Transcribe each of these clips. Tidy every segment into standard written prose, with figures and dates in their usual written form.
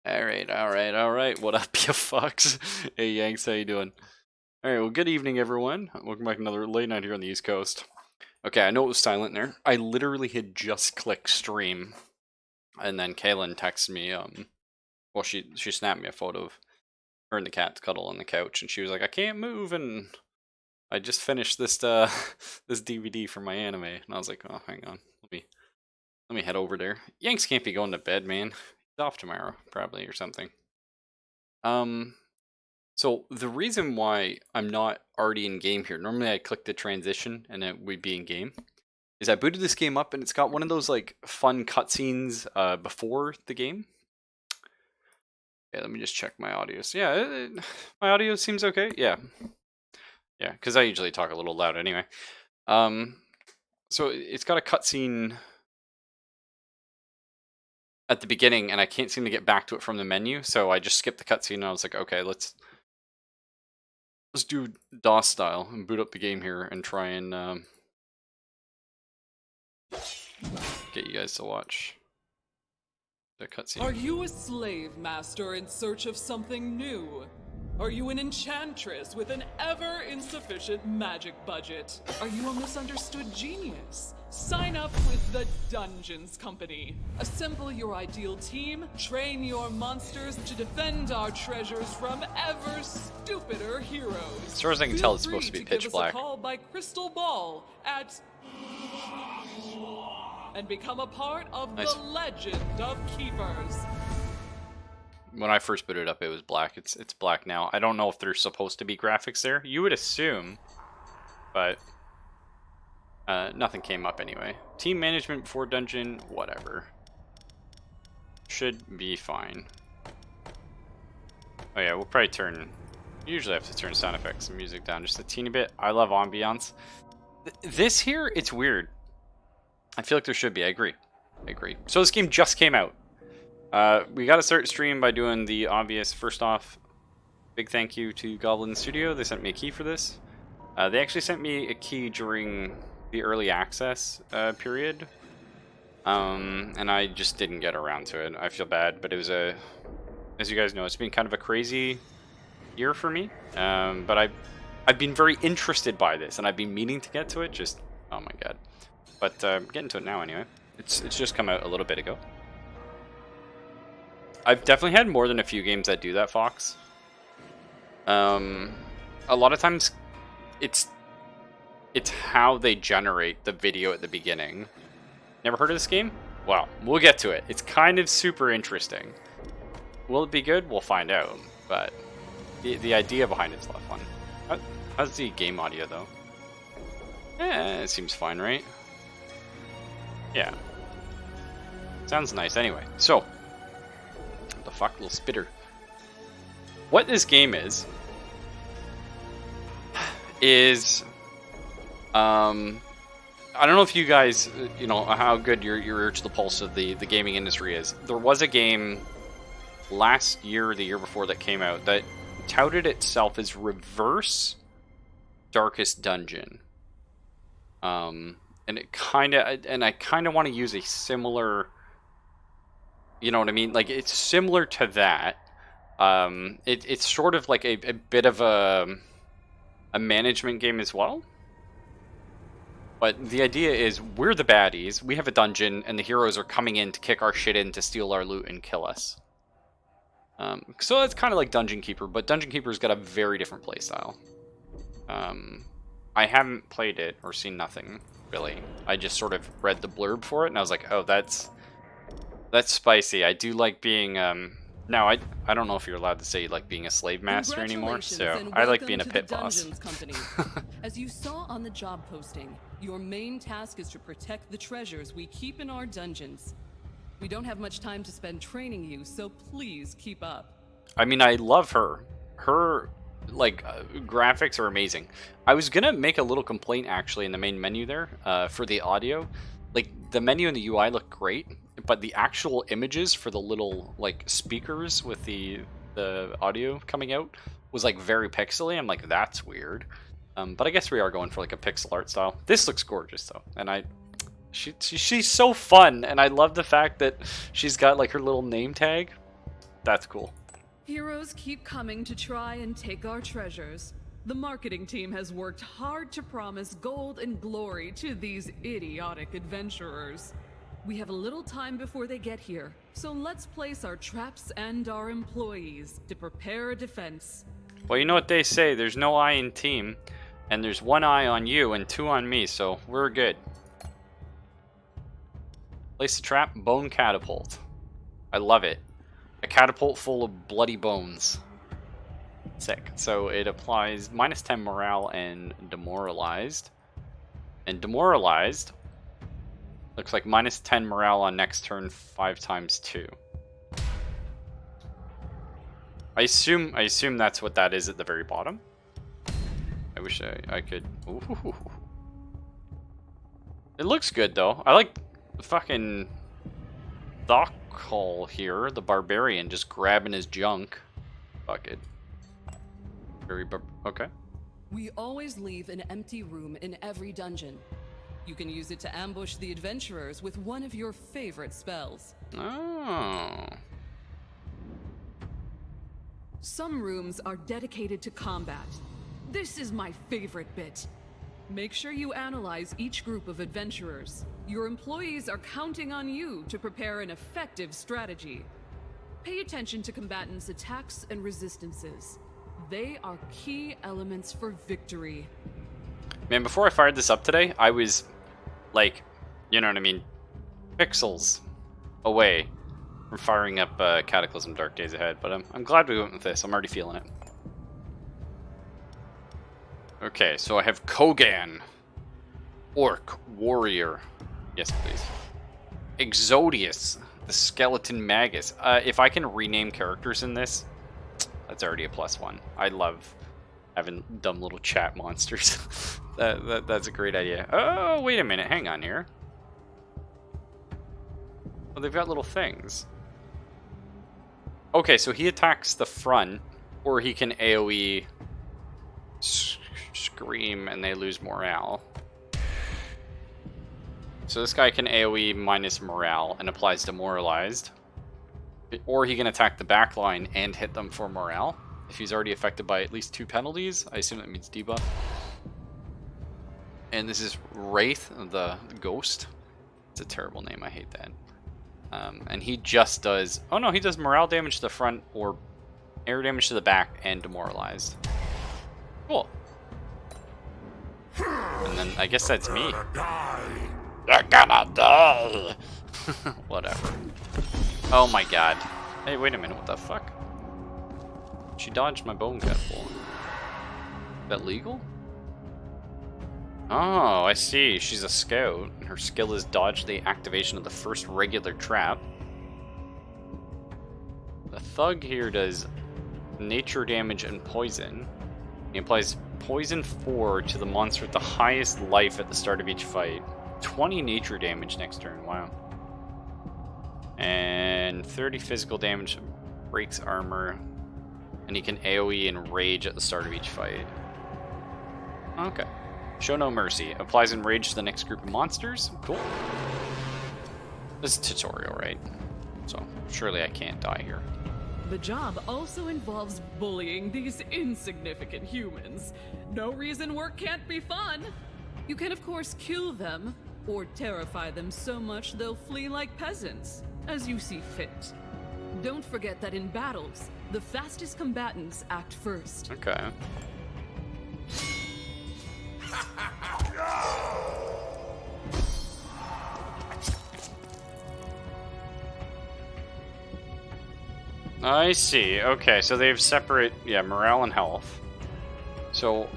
Alright. What up, you fucks? Hey, Yanks, how you doing? Alright, well, good evening, everyone. Welcome back to another late night here on the East Coast. Okay, I know it was silent there. I literally had just clicked stream, and then Kaylin texted me, well, she snapped me a photo of her and the cat cuddle on the couch, and she was like, I can't move, and I just finished this, this DVD for my anime, and I was like, oh, hang on, let me head over there. Yanks can't be going to bed, man. He's off tomorrow, probably, or something. So the reason why I'm not already in game here, normally I click the transition and it would be in game, is I booted this game up and it's got one of those like fun cutscenes before the game. Yeah, let me just check my audio. So yeah, my audio seems okay. Yeah, because I usually talk a little loud anyway. So it's got a cutscene at the beginning, and I can't seem to get back to it from the menu, so I just skipped the cutscene and I was like, okay, let's do DOS style and boot up the game here and try and get you guys to watch the cutscene. Are you a slave master in search of something new? Are you an enchantress with an ever-insufficient magic budget? Are you a misunderstood genius? Sign up with the Dungeons Company. Assemble your ideal team, train your monsters to defend our treasures from ever stupider heroes. As far as I can tell, it's supposed to be pitch black. Give us a call by Crystal Ball at and become a part of the legend of Keepers. When I first booted it up, it was black. It's black now. I don't know if there's supposed to be graphics there. You would assume, but nothing came up anyway. Team management before dungeon, whatever. Should be fine. Oh yeah, we'll probably turn... Usually I have to turn sound effects and music down just a teeny bit. I love ambiance. This here, it's weird. I feel like there should be. I agree. So this game just came out. We got to start stream by doing the obvious. First off, big thank you to Goblin Studio. They sent me a key for this. They actually sent me a key during the early access period. And I just didn't get around to it. I feel bad, but it was as you guys know, it's been kind of a crazy year for me. But I've been very interested by this, and I've been meaning to get to it. Just, oh my god. But getting to it now anyway. It's just come out a little bit ago. I've definitely had more than a few games that do that, Fox. A lot of times, it's how they generate the video at the beginning. Never heard of this game? Well, we'll get to it. It's kind of super interesting. Will it be good? We'll find out. But the idea behind it's a lot of fun. How's the game audio, though? It seems fine, right? Yeah. Sounds nice anyway. So, what the fuck, little spitter. What this game is I don't know if you guys, you know, how good your ear to the pulse of the gaming industry is. There was a game last year or the year before that came out that touted itself as Reverse Darkest Dungeon. And I kind of want to use a similar, you know what I mean? Like, it's similar to that. It's sort of like a bit of a management game as well. But the idea is we're the baddies, we have a dungeon, and the heroes are coming in to kick our shit in to steal our loot and kill us. So it's kind of like Dungeon Keeper, but Dungeon Keeper's got a very different playstyle. I haven't played it or seen nothing, really. I just sort of read the blurb for it, and I was like, oh, that's spicy. I do like being... Now, I don't know if you're allowed to say like being a slave master anymore, so I like being a pit boss. As you saw on the job posting, your main task is to protect the treasures we keep in our dungeons. We don't have much time to spend training you, so please keep up. I mean, I love her. Her, like, graphics are amazing. I was gonna make a little complaint, actually, in the main menu there, for the audio. Like, the menu and the UI look great, but the actual images for the little, like, speakers with the audio coming out was, like, very pixely. I'm like, that's weird. But I guess we are going for, like, a pixel art style. This looks gorgeous, though. And she's so fun, and I love the fact that she's got, like, her little name tag. That's cool. Heroes keep coming to try and take our treasures. The marketing team has worked hard to promise gold and glory to these idiotic adventurers. We have a little time before they get here, so let's place our traps and our employees to prepare a defense. Well, you know what they say, there's no eye in team, and there's one eye on you and two on me, so we're good. Place a trap, bone catapult. I love it. A catapult full of bloody bones. Sick. So it applies minus 10 morale and demoralized. And demoralized looks like minus 10 morale on next turn 5 times 2. I assume that's what that is at the very bottom. I wish I could. Ooh. It looks good though. I like the fucking Thokal here, the barbarian, just grabbing his junk. Fuck it. Okay. We always leave an empty room in every dungeon. You can use it to ambush the adventurers with one of your favorite spells. Oh. Some rooms are dedicated to combat. This is my favorite bit. Make sure you analyze each group of adventurers. Your employees are counting on you to prepare an effective strategy. Pay attention to combatants' attacks and resistances. They are key elements for victory. Man, before I fired this up today, I was like, you know what I mean, pixels away from firing up Cataclysm Dark Days Ahead, but I'm glad we went with this. I'm already feeling it. Okay, so I have Kogan, Orc, Warrior. Yes, please. Exodius, the Skeleton Magus. If I can rename characters in this, that's already a +1. I love having dumb little chat monsters. That's a great idea. Oh, wait a minute. Hang on here. Well, they've got little things. Okay, so he attacks the front, or he can AoE scream and they lose morale. So this guy can AoE minus morale and applies demoralized. Or he can attack the back line and hit them for morale. If he's already affected by at least 2 penalties, I assume that means debuff. And this is Wraith, the ghost. It's a terrible name, I hate that. And he just does... Oh no, he does morale damage to the front or air damage to the back and demoralized. Cool. And then I guess that's me. You're gonna die! Whatever. Oh my god. Hey, wait a minute, what the fuck? She dodged my bone catapult. Is that legal? Oh, I see. She's a scout, and her skill is dodge the activation of the first regular trap. The thug here does nature damage and poison. He applies poison 4 to the monster with the highest life at the start of each fight. 20 nature damage next turn, wow. And 30 physical damage, breaks armor, and he can AoE and rage at the start of each fight. Okay. Show no mercy. Applies enrage to the next group of monsters. Cool. This is a tutorial, right? So surely I can't die here. The job also involves bullying these insignificant humans. No reason work can't be fun. You can of course kill them, or terrify them so much they'll flee like peasants, as you see fit. Don't forget that in battles, the fastest combatants act first. Okay. I see. Okay, so they have separate, morale and health. So,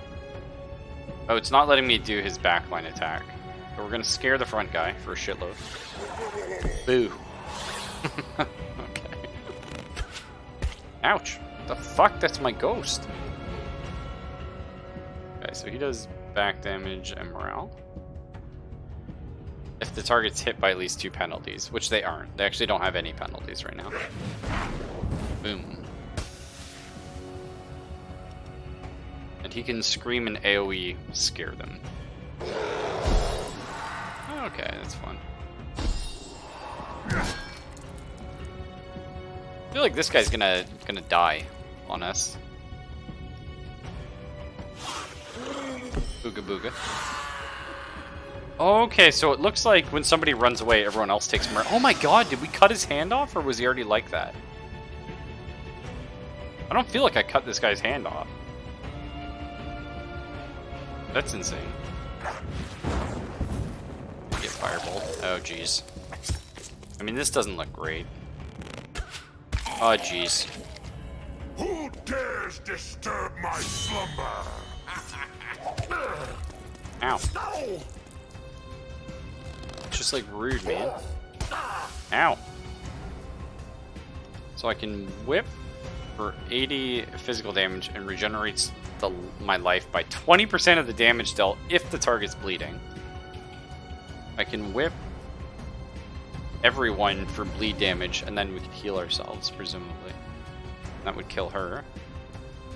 oh, it's not letting me do his backline attack. But we're gonna scare the front guy for a shitload. Boo. Okay. Ouch. The fuck? That's my ghost. Okay, so he does back damage and morale. If the target's hit by at least 2 penalties, which they aren't. They actually don't have any penalties right now. Boom. And he can scream and AoE scare them. Okay, that's fun. feel like this guy's gonna die on us. Booga booga. Okay, so it looks like when somebody runs away, everyone else takes him. Oh my god, did we cut his hand off, or was he already like that? I don't feel like I cut this guy's hand off. That's insane. Get firebolt. Oh jeez. I mean, this doesn't look great. Oh jeez. Who dares disturb my slumber? Ow. No! It's just like rude, man. Ow. So I can whip for 80 physical damage and regenerates my life by 20% of the damage dealt if the target's bleeding. I can whip everyone for bleed damage, and then we can heal ourselves, presumably. That would kill her.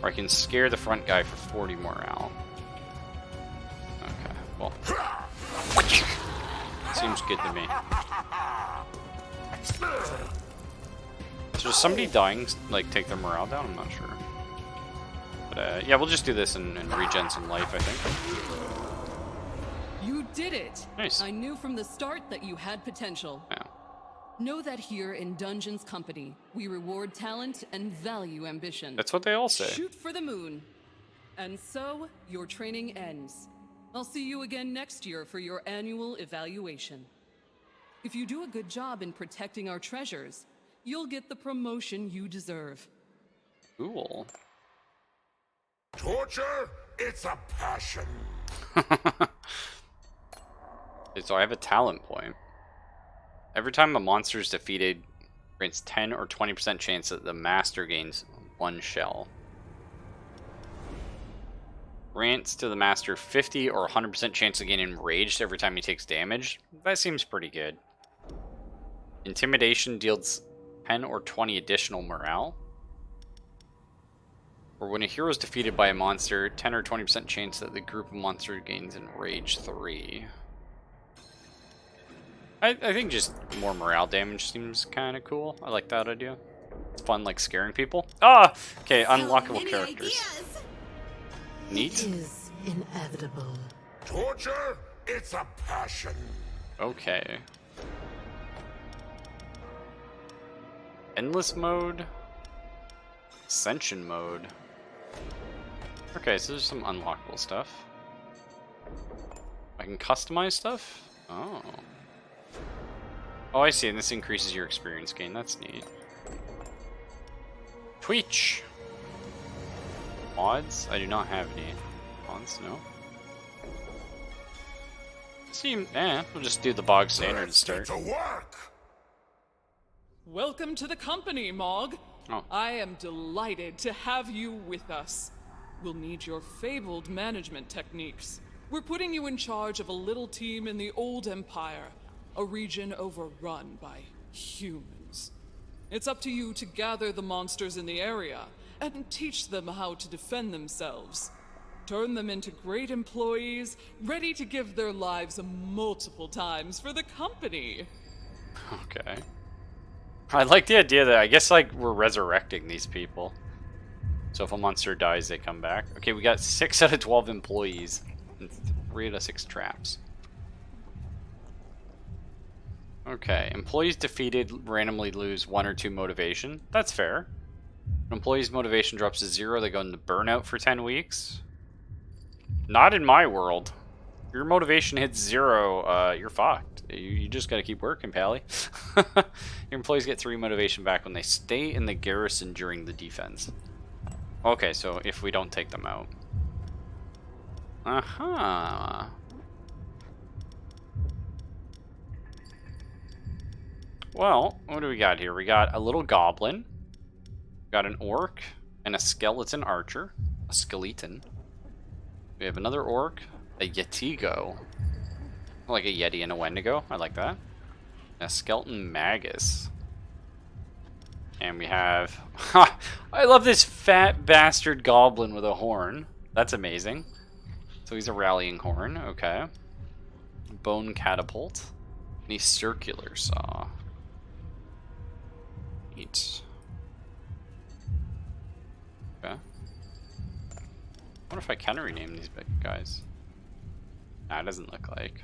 Or I can scare the front guy for 40 morale. Okay, well. Seems good to me. So does somebody dying, like, take their morale down? I'm not sure. But, yeah, we'll just do this and regen some life, I think. You did it! Nice. I knew from the start that you had potential. Yeah. Know that here in Dungeons Company, we reward talent and value ambition. That's what they all say. Shoot for the moon. And so, your training ends. I'll see you again next year for your annual evaluation. If you do a good job in protecting our treasures, you'll get the promotion you deserve. Cool. Torture? It's a passion. Okay, so I have a talent point. Every time a monster is defeated, grants 10 or 20% chance that the master gains 1 shell. Grants to the master 50 or 100% chance of getting enraged every time he takes damage. That seems pretty good. Intimidation deals 10 or 20 additional morale. Or when a hero is defeated by a monster, 10 or 20% chance that the group of monsters gains enrage 3. I think just more morale damage seems kind of cool. I like that idea. It's fun, like, scaring people. Ah! Okay, unlockable characters. Neat. It is inevitable. Torture? It's a passion. Okay. Endless mode. Ascension mode. Okay, so there's some unlockable stuff. I can customize stuff? Oh. Oh, I see, and this increases your experience gain. That's neat. Twitch. Mods? I do not have any mods, no. We'll just do the bog standard Let's get start. to work. Welcome to the company, Mog. Oh. I am delighted to have you with us. We'll need your fabled management techniques. We're putting you in charge of a little team in the old empire, a region overrun by humans. It's up to you to gather the monsters in the area and teach them how to defend themselves. Turn them into great employees, ready to give their lives multiple times for the company. Okay. I like the idea that I guess, like, we're resurrecting these people. So if a monster dies, they come back. Okay, we got 6 out of 12 employees and 3 out of 6 traps. Okay, employees defeated randomly lose 1 or 2 motivation. That's fair. When employees' motivation drops to 0, they go into burnout for 10 weeks. Not in my world. If your motivation hits 0, you're fucked. You just gotta keep working, pally. Your employees get 3 motivation back when they stay in the garrison during the defense. Okay, so if we don't take them out. Uh-huh. Well, what do we got here? We got a little goblin. We got an orc and a skeleton archer. A skeleton. We have another orc, a yetigo. Like a yeti and a wendigo. I like that. And a skeleton magus. And we have... I love this fat bastard goblin with a horn. That's amazing. So he's a rallying horn. Okay. Bone catapult. And a circular saw. Neat. wonder if I can rename these big guys. Nah, it doesn't look like.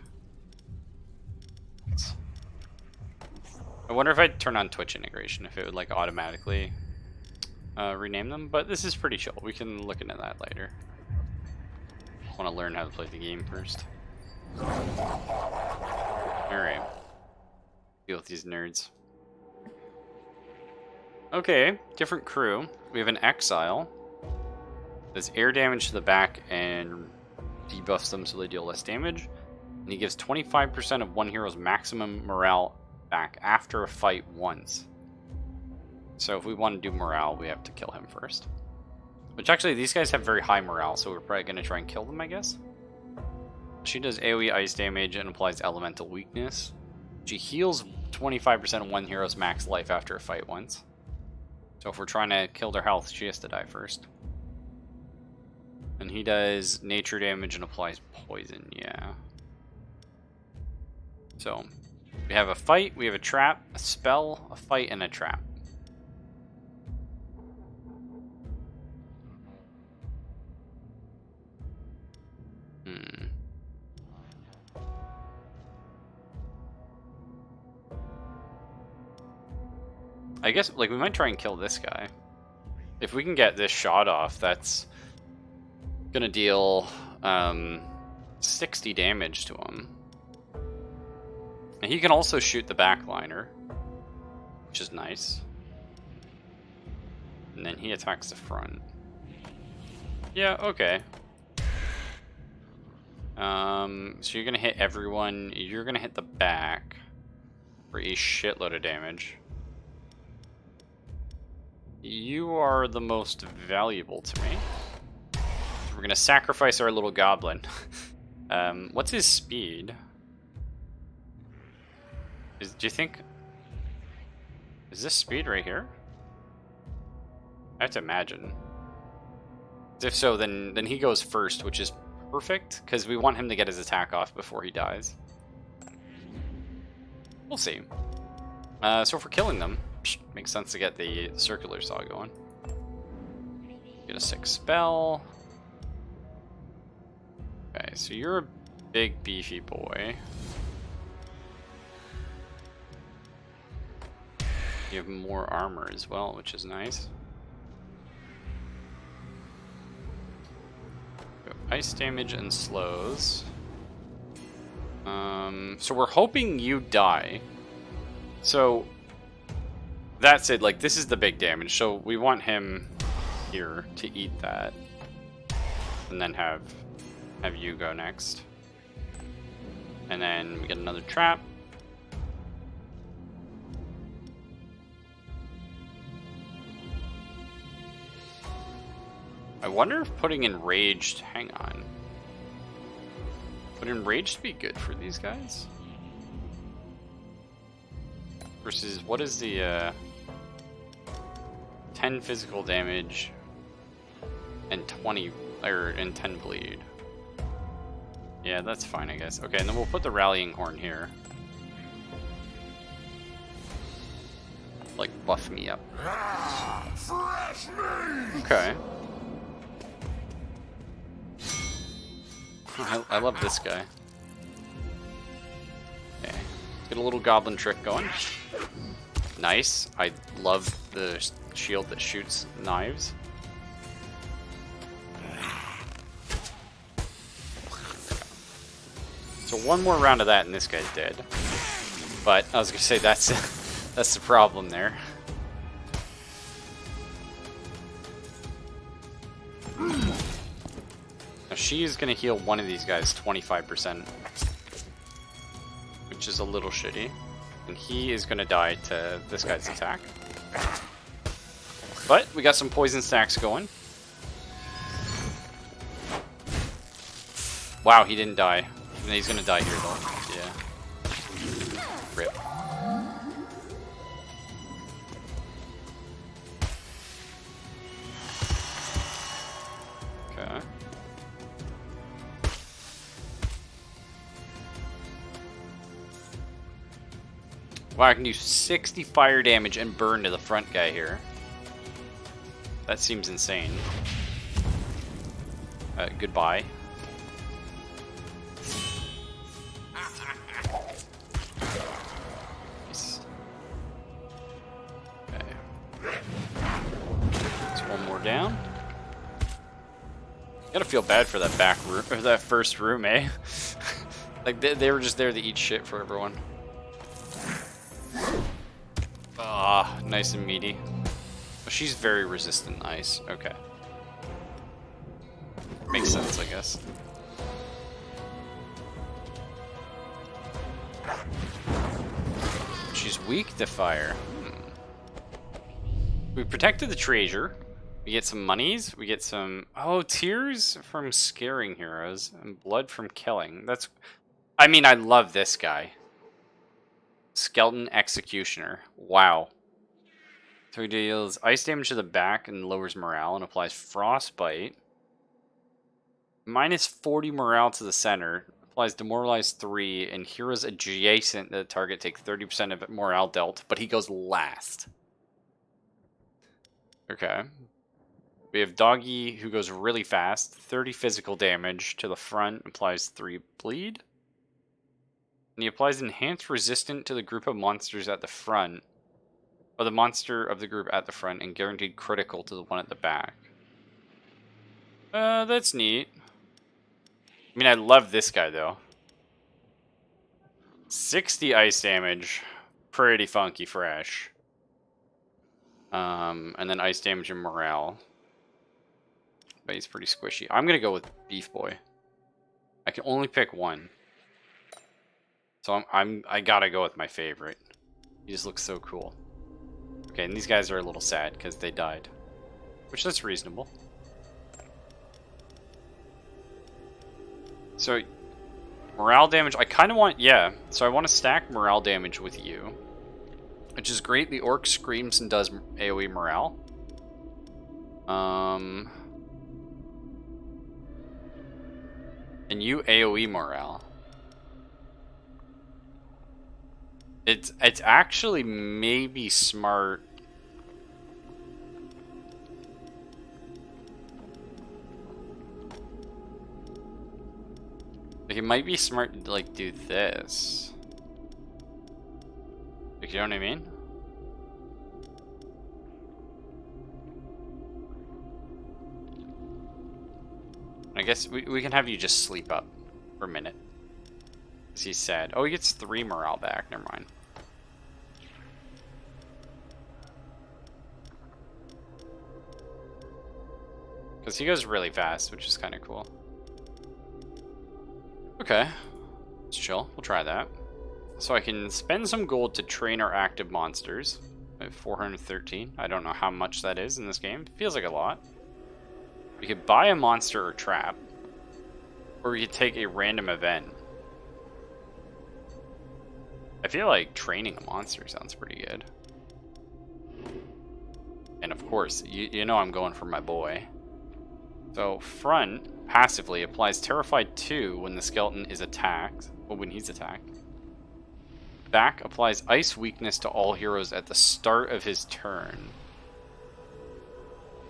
I wonder if I turn on Twitch integration, if it would like automatically rename them, but this is pretty chill. We can look into that later. I want to learn how to play the game first. Alright. Deal with these nerds. Okay, different crew. We have an Exile. Does air damage to the back and debuffs them so they deal less damage. And he gives 25% of one hero's maximum morale back after a fight once. So if we want to do morale, we have to kill him first. Which actually, these guys have very high morale, so we're probably going to try and kill them, I guess. She does AoE ice damage and applies elemental weakness. She heals 25% of one hero's max life after a fight once. So if we're trying to kill their health, she has to die first. And he does nature damage and applies poison, yeah. So, we have a fight, we have a trap, a spell, a fight, and a trap. I guess, like, we might try and kill this guy. If we can get this shot off, that's gonna deal 60 damage to him. And he can also shoot the backliner, which is nice. And then he attacks the front. Yeah, okay. So you're gonna hit everyone. You're gonna hit the back for a shitload of damage. You are the most valuable to me. We're gonna sacrifice our little goblin. What's his speed? Do you think... Is this speed right here? I have to imagine. If so, then he goes first, which is perfect, because we want him to get his attack off before he dies. We'll see. So if we're killing them, makes sense to get the circular saw going. Get a 6 spell. Okay, so you're a big beefy boy. You have more armor as well, which is nice. Ice damage and slows. So we're hoping you die. So that's it. Like, this is the big damage. So we want him here to eat that, and then have you go next. And then we get another trap. I wonder if putting enraged... Hang on. Would enraged be good for these guys? Versus, what is the 10 physical damage and 20 and 10 bleed? Yeah, that's fine, I guess. Okay, and then we'll put the rallying horn here. Like, buff me up. Fresh meat! Okay. I love this guy. Okay. Get a little goblin trick going. Nice. I love the shield that shoots knives. So one more round of that and this guy's dead. But I was gonna say that's that's the problem there. Now she is gonna heal one of these guys 25%, which is a little shitty. And he is gonna die to this guy's attack. But we got some poison stacks going. Wow, he didn't die. And he's gonna die here though. Yeah. Rip. Okay. Wow, I can do 60 fire damage and burn to the front guy here. That seems insane. Goodbye. Nice. Okay. That's one more down. Gotta feel bad for that back room, or that first room, eh? Like they were just there to eat shit for everyone. Ah, nice and meaty. Oh, she's very resistant ice. Okay. Makes sense, I guess. She's weak to fire. We protected the treasure. We get some monies. We get some... Oh, tears from scaring heroes. And blood from killing. That's... I mean, I love this guy. Skeleton Executioner. Wow. So he deals ice damage to the back and lowers morale and applies frostbite. Minus 40 morale to the center. Applies demoralize 3 and heroes adjacent to the target take 30% of morale dealt, but he goes last. Okay. We have Doggy who goes really fast. 30 physical damage to the front, applies 3 bleed. And he applies enhanced resistant to the group of monsters at the front. Or the monster of the group at the front and guaranteed critical to the one at the back. That's neat. I mean, I love this guy, though. 60 ice damage. Pretty funky fresh. And then ice damage and morale. But he's pretty squishy. I'm going to go with Beef Boy. I can only pick one. So I gotta go with my favorite. He just looks so cool. Okay, and these guys are a little sad because they died. Which, that's reasonable. So, morale damage, I kind of want, yeah. So I want to stack morale damage with you. Which is great. The orc screams and does AoE morale. And you AoE morale. It's actually maybe smart. Like, it might be smart to, like, do this. Like, you know what I mean? I guess we can have you just sleep up for a minute. Because he's sad. Oh, he gets 3 morale back. Never mind. Because he goes really fast, which is kind of cool. Okay. Let's chill. We'll try that. So I can spend some gold to train our active monsters. I have 413. I don't know how much that is in this game. Feels like a lot. We could buy a monster or trap. Or we could take a random event. I feel like training a monster sounds pretty good. And of course, you know I'm going for my boy. So front passively applies Terrified 2 when the skeleton is attacked. Well, when he's attacked. Back applies Ice Weakness to all heroes at the start of his turn.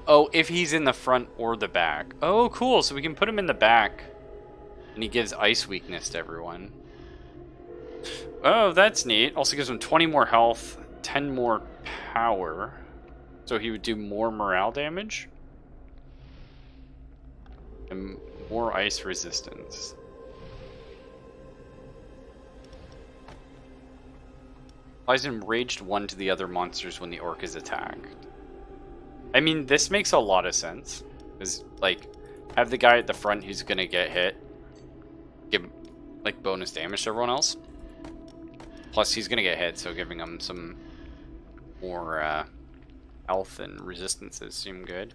Oh, if he's in the front or the back. Oh, cool. So we can put him in the back. And he gives Ice Weakness to everyone. Oh, that's neat. Also gives him 20 more health, 10 more power. So he would do more morale damage. And more ice resistance. Applies Enraged 1 to the other monsters when the orc is attacked. I mean, this makes a lot of sense. Because, like, have the guy at the front who's gonna get hit give, like, bonus damage to everyone else. Plus, he's gonna get hit, so giving him some more health and resistances seem good.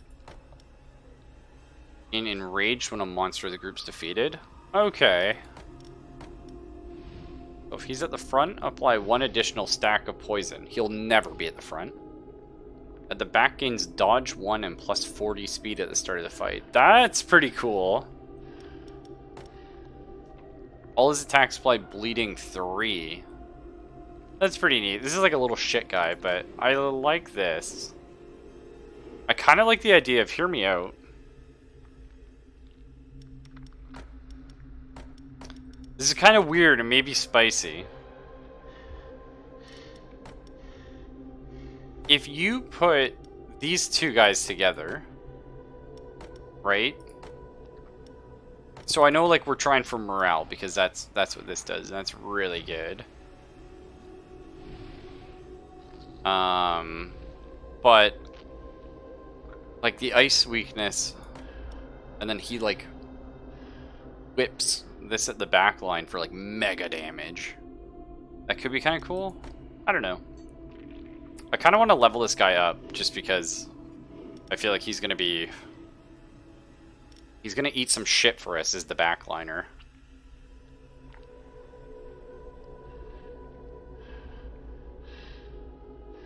Being enraged when a monster of the group's defeated. Okay. So if he's at the front, apply 1 additional stack of poison. He'll never be at the front. At the back, gains dodge 1 and plus 40 speed at the start of the fight. That's pretty cool. All his attacks apply bleeding 3. That's pretty neat. This is like a little shit guy, but I like this. I kind of like the idea of, hear me out. This is kind of weird and maybe spicy. If you put these two guys together, right? So I know like we're trying for morale because that's what this does, and that's really good. But like the ice weakness, and then he like whips this at the back line for like mega damage. That could be kind of cool. I don't know. I kind of want to level this guy up just because I feel like he's gonna eat some shit for us as the backliner.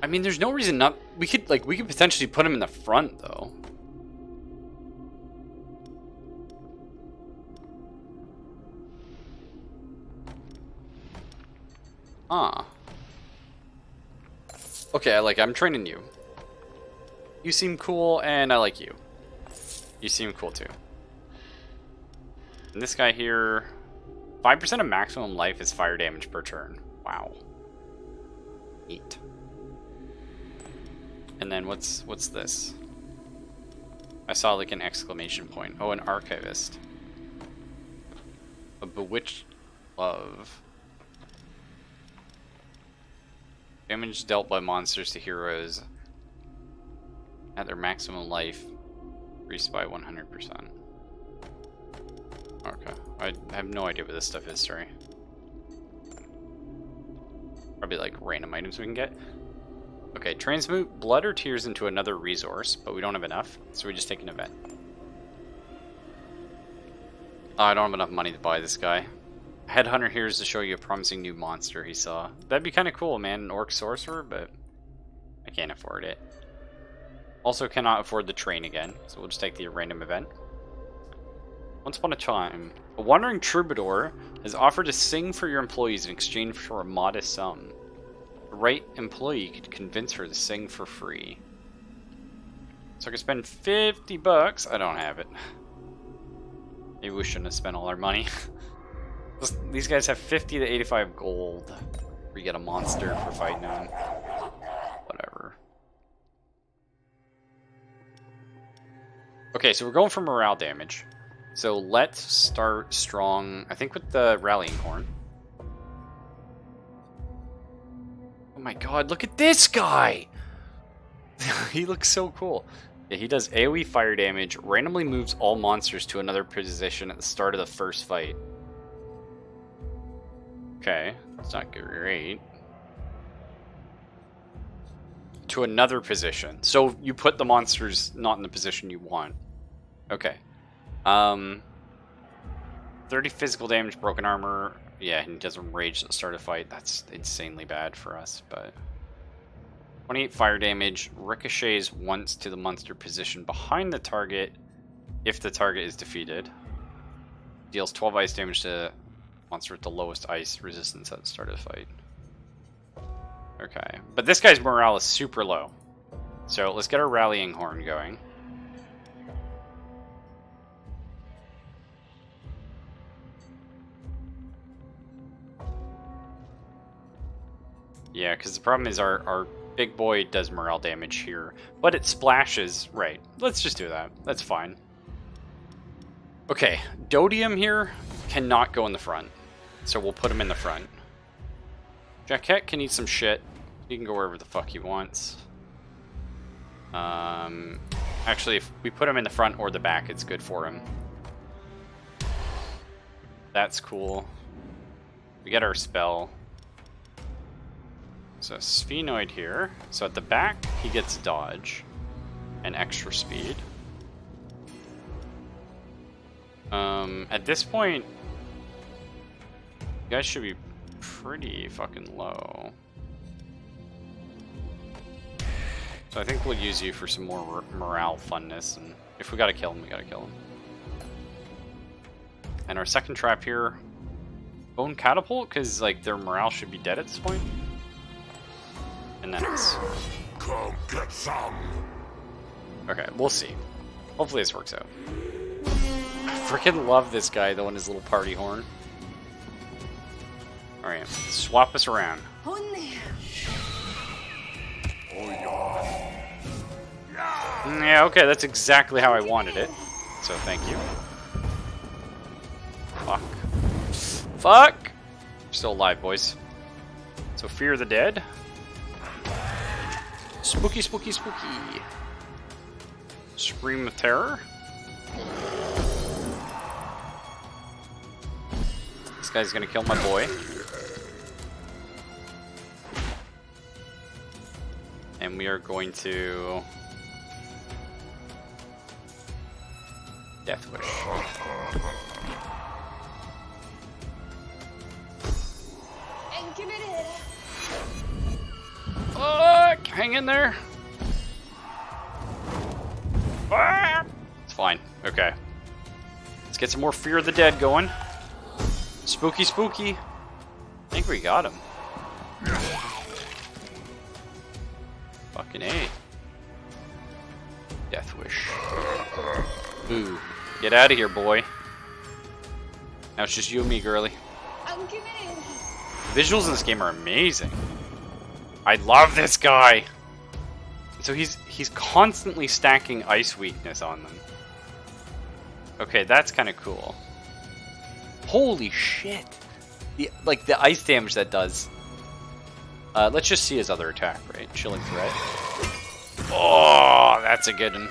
I mean, there's no reason not. We could potentially put him in the front though. Okay, I'm training you. You seem cool, and I like you. You seem cool too. And this guy here, 5% of maximum life is fire damage per turn. Wow. Neat. And then what's this? I saw like an exclamation point. Oh, an archivist. A bewitched love. Damage dealt by monsters to heroes at their maximum life increased by 100%. Okay, I have no idea what this stuff is, sorry. Probably like random items we can get. Okay, transmute blood or tears into another resource, but we don't have enough, so we just take an event. Oh, I don't have enough money to buy this guy. Headhunter here is to show you a promising new monster he saw. That'd be kind of cool, man, an orc sorcerer, but I can't afford it. Also cannot afford the train again, so we'll just take the random event. Once upon a time, a wandering troubadour has offered to sing for your employees in exchange for a modest sum. The right employee could convince her to sing for free. So I could spend 50 bucks. I don't have it. Maybe we shouldn't have spent all our money. These guys have 50 to 85 gold. We get a monster for fighting them. Whatever. Okay, so we're going for morale damage. So let's start strong, I think with the rallying horn. Oh my god, look at this guy! He looks so cool. Yeah, he does AoE fire damage, randomly moves all monsters to another position at the start of the first fight. Okay, it's not great. To another position. So you put the monsters not in the position you want. Okay. 30 physical damage, broken armor. Yeah, he doesn't rage at the start of the fight. That's insanely bad for us, but... 28 fire damage, ricochets once to the monster position behind the target if the target is defeated. Deals 12 ice damage to monster with the lowest ice resistance at the start of the fight. Okay, but this guy's morale is super low. So let's get our rallying horn going. Yeah, because the problem is our big boy does morale damage here, but it splashes. Right, let's just do that. That's fine. Okay, Dodium here cannot go in the front, so we'll put him in the front. Jaquette can eat some shit. He can go wherever the fuck he wants. Actually, if we put him in the front or the back, it's good for him. That's cool. We get our spell. So Sphenoid here. So at the back, he gets dodge and extra speed. At this point, you guys should be pretty fucking low. So I think we'll use you for some more morale funness, and if we gotta kill him, we gotta kill him. And our second trap here, Bone Catapult, because like their morale should be dead at this point. And then it's... Come get some. Okay, we'll see. Hopefully this works out. I freaking love this guy though, and his little party horn. Alright, swap us around. Yeah, okay, that's exactly how I wanted it. So thank you. Fuck. Fuck! Still alive, boys. So fear the dead. Spooky, spooky, spooky. Scream of terror. This guy's gonna kill my boy. And we are going to... Death Wish. Fuck! Hang in there. Ah! It's fine. Okay. Let's get some more Fear of the Dead going. Spooky, spooky. I think we got him. Fucking A. Death Wish. Ooh. Get out of here, boy. Now it's just you and me, girly. Visuals in this game are amazing. I love this guy. So he's constantly stacking ice weakness on them. Okay, that's kind of cool. Holy shit! The ice damage that does. Let's just see his other attack, right? Chilling Threat. Oh, that's a good one.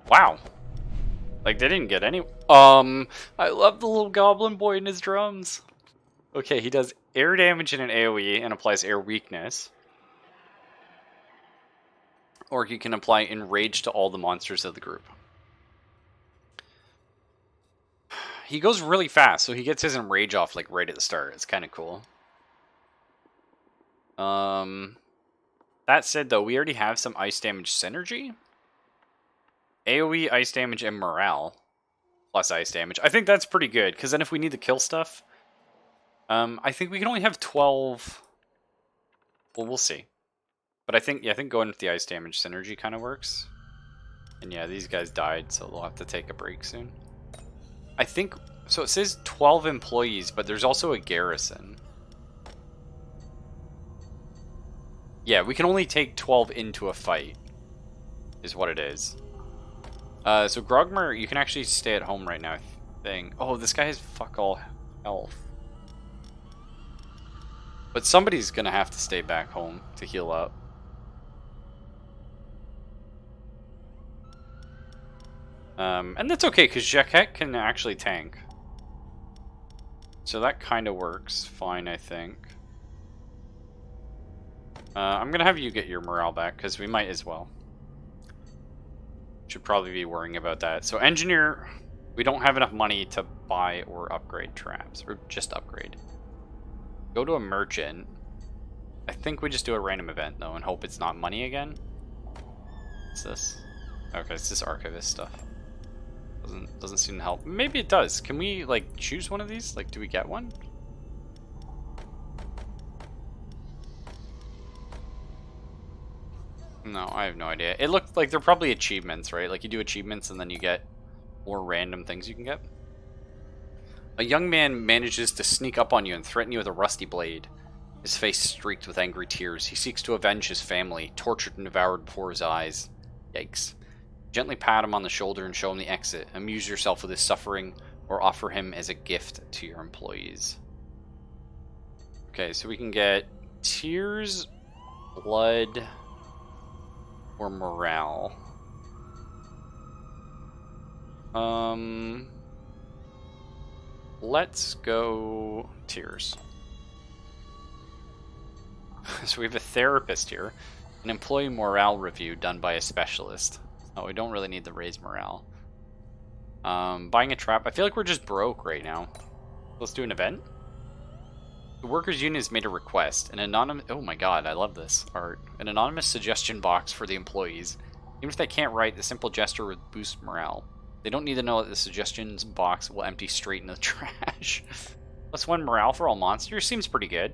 Wow. Like, they didn't get any... I love the little goblin boy and his drums. Okay, he does air damage in an AoE and applies air weakness. Or he can apply Enrage to all the monsters of the group. He goes really fast, so he gets his Enrage off, like, right at the start. It's kind of cool. That said, though, we already have some ice damage synergy. AoE, ice damage, and morale. Plus ice damage. I think that's pretty good, because then if we need to kill stuff... I think we can only have 12... Well, we'll see. But I think going with the ice damage synergy kind of works. And yeah, these guys died, so they'll have to take a break soon. I think... So it says 12 employees, but there's also a garrison. Yeah, we can only take 12 into a fight. Is what it is. So Grogmer, you can actually stay at home right now. Oh, this guy has fuck all health. But somebody's gonna have to stay back home to heal up. And that's okay, because Jacquette can actually tank. So that kind of works fine, I think. I'm gonna have you get your morale back, because we might as well. Should probably be worrying about that. So engineer, we don't have enough money to buy or upgrade traps, or just upgrade. Go to a merchant. I think we just do a random event though and hope it's not money again. What's this? Okay, it's this archivist stuff. Doesn't seem to help. Maybe it does. Can we like choose one of these? Like, do we get one? No, I have no idea. It looked like they're probably achievements, right? Like you do achievements and then you get more random things you can get. A young man manages to sneak up on you and threaten you with a rusty blade. His face streaked with angry tears. He seeks to avenge his family, tortured and devoured before his eyes. Yikes. Gently pat him on the shoulder and show him the exit. Amuse yourself with his suffering or offer him as a gift to your employees. Okay, so we can get tears, blood, or morale. Let's go tears. So we have a therapist here. An employee morale review done by a specialist. Oh, we don't really need the raise morale. Buying a trap. I feel like we're just broke right now. Let's do an event. The workers' union has made a request. An anonymous... Oh my god, I love this art. An anonymous suggestion box for the employees. Even if they can't write, the simple gesture would boost morale. They don't need to know that the suggestions box will empty straight into the trash. Plus one morale for all monsters seems pretty good.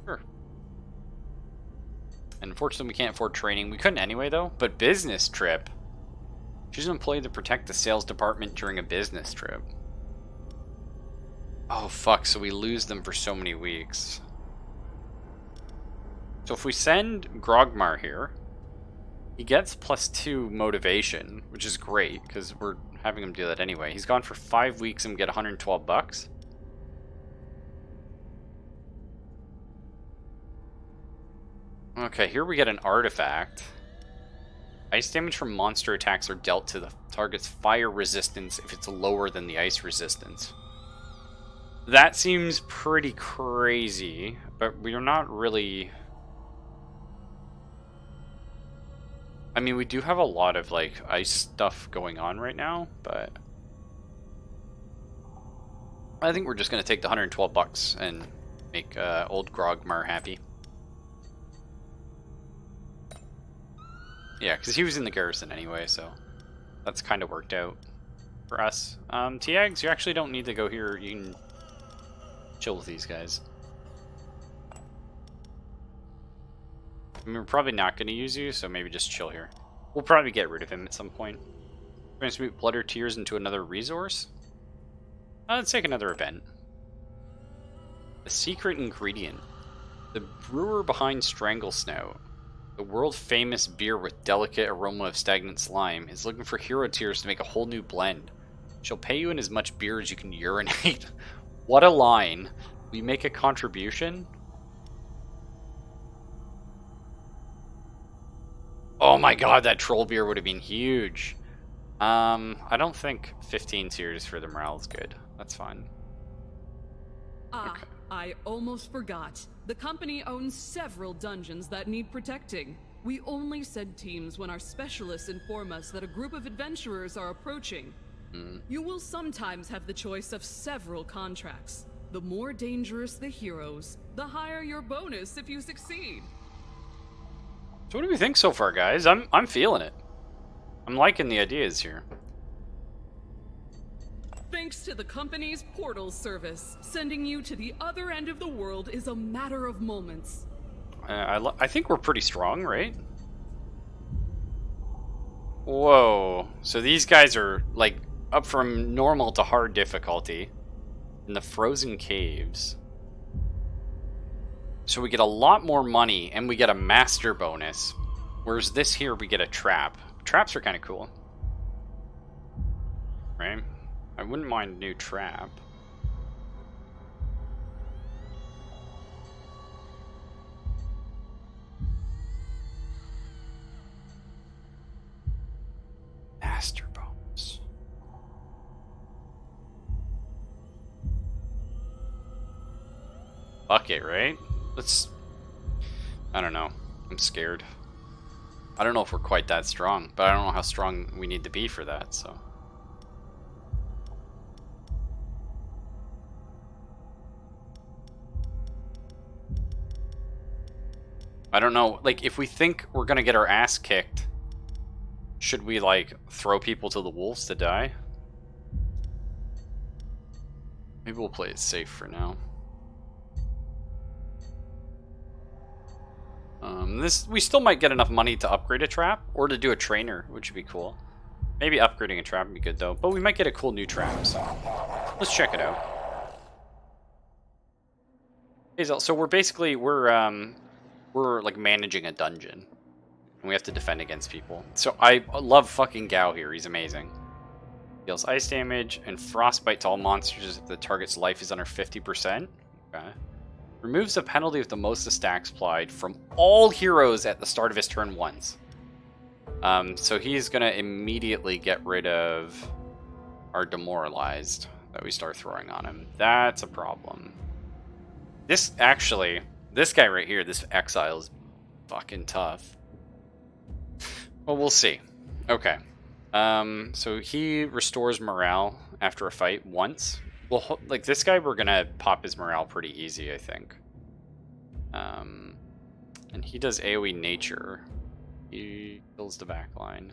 Sure. And unfortunately, we can't afford training. We couldn't anyway, though. But business trip. Choose an employee to protect the sales department during a business trip. Oh, fuck. So we lose them for so many weeks. So if we send Grogmar here, he gets +2 motivation, which is great, because we're having him do that anyway. He's gone for 5 weeks and we get 112 bucks. Okay, here we get an artifact. Ice damage from monster attacks are dealt to the target's fire resistance if it's lower than the ice resistance. That seems pretty crazy, but we're not really... I mean, we do have a lot of, like, ice stuff going on right now, but... I think we're just going to take the 112 bucks and make old Grogmar happy. Yeah, because he was in the garrison anyway, so that's kind of worked out for us. Tiags, you actually don't need to go here. You can chill with these guys. I mean, we're probably not going to use you, so maybe just chill here. We'll probably get rid of him at some point. Transmute Blood or Tears into another resource? Let's take another event. The secret ingredient. The brewer behind Strangle Snout, the world-famous beer with delicate aroma of stagnant slime, is looking for hero tears to make a whole new blend. She'll pay you in as much beer as you can urinate. What a line. We make a contribution? Oh my god, that troll beer would have been huge. I don't think 15 tears for the morale is good. That's fine. Okay. I almost forgot. The company owns several dungeons that need protecting. We only send teams when our specialists inform us that a group of adventurers are approaching. You will sometimes have the choice of several contracts. The more dangerous the heroes, the higher your bonus if you succeed. So what do we think so far, guys? I'm feeling it. I'm liking the ideas here. Thanks to the company's portal service, sending you to the other end of the world is a matter of moments. I think we're pretty strong, right? Whoa. So these guys are, like, up from normal to hard difficulty in the frozen caves. So we get a lot more money, and we get a master bonus. Whereas this here, we get a trap. Traps are kind of cool. Right? I wouldn't mind a new trap. Master bonus. Fuck it, right? Let's... I don't know. I'm scared. I don't know if we're quite that strong, but I don't know how strong we need to be for that, so... I don't know, like, if we think we're gonna get our ass kicked, should we, like, throw people to the wolves to die? Maybe we'll play it safe for now. We still might get enough money to upgrade a trap, or to do a trainer, which would be cool. Maybe upgrading a trap would be good, though. But we might get a cool new trap, so let's check it out. Hazel, so we're basically, we're like managing a dungeon. And we have to defend against people. So I love fucking Gao here. He's amazing. Deals ice damage and frostbite to all monsters if the target's life is under 50%. Okay. Removes the penalty of the most stacks applied from all heroes at the start of his turn once. So he's going to immediately get rid of our demoralized that we start throwing on him. That's a problem. This actually, this guy right here, this exile is fucking tough. Well, we'll see. Okay. So he restores morale after a fight once. Well, like this guy, we're gonna pop his morale pretty easy, I think. And he does AoE nature. He kills the backline.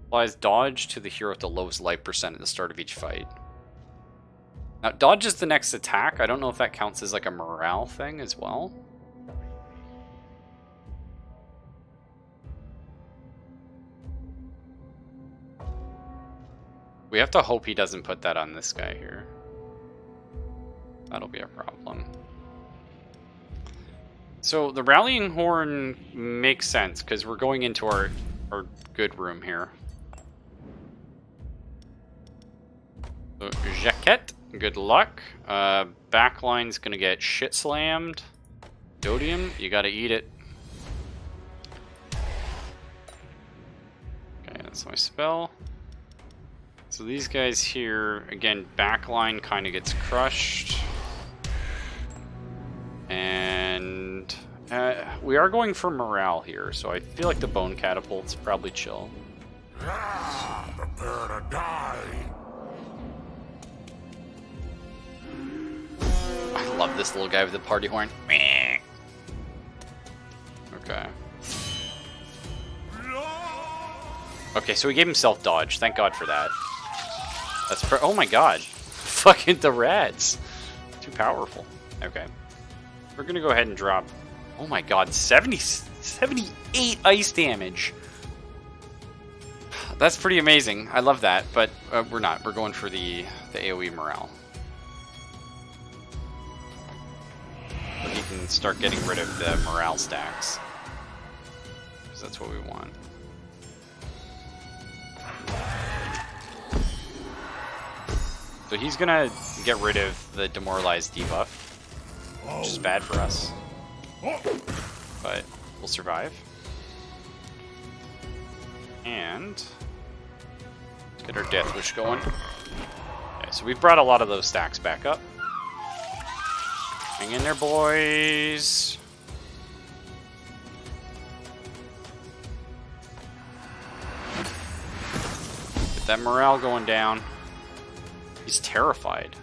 Applies dodge to the hero at the lowest life percent at the start of each fight. Now, dodge is the next attack. I don't know if that counts as like a morale thing as well. We have to hope he doesn't put that on this guy here. That'll be a problem. So the rallying horn makes sense because we're going into our good room here. So, Jaquette, good luck. Backline's gonna get shit slammed. Dodium, you gotta eat it. Okay, that's my spell. So these guys here, again, backline kind of gets crushed. And we are going for morale here, so I feel like the bone catapult's probably chill. Prepare to die. I love this little guy with the party horn. Meh. Okay. Okay, so he gave himself dodge. Thank God for that. That's oh my God. Fucking the rats. Too powerful. Okay. We're gonna go ahead and drop. Oh my God, 78 ice damage. That's pretty amazing. I love that, but we're not. We're going for the AoE morale. So he can start getting rid of the morale stacks. Because that's what we want. So he's gonna get rid of the demoralized debuff, which is bad for us. But we'll survive. And let's get our Death Wish going. Okay, so we've brought a lot of those stacks back up. Hang in there, boys. Get that morale going down. He's terrified.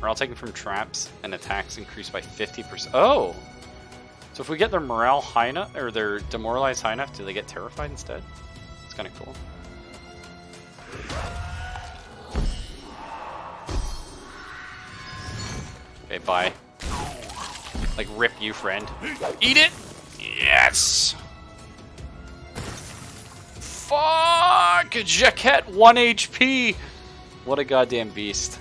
Morale taken from traps and attacks increased by 50%. Oh! So if we get their morale high enough, or their demoralized high enough, do they get terrified instead? It's kind of cool. Okay, bye. Like, rip you, friend. Eat it! Yes! Fuck! Jaquette, 1 HP! What a goddamn beast.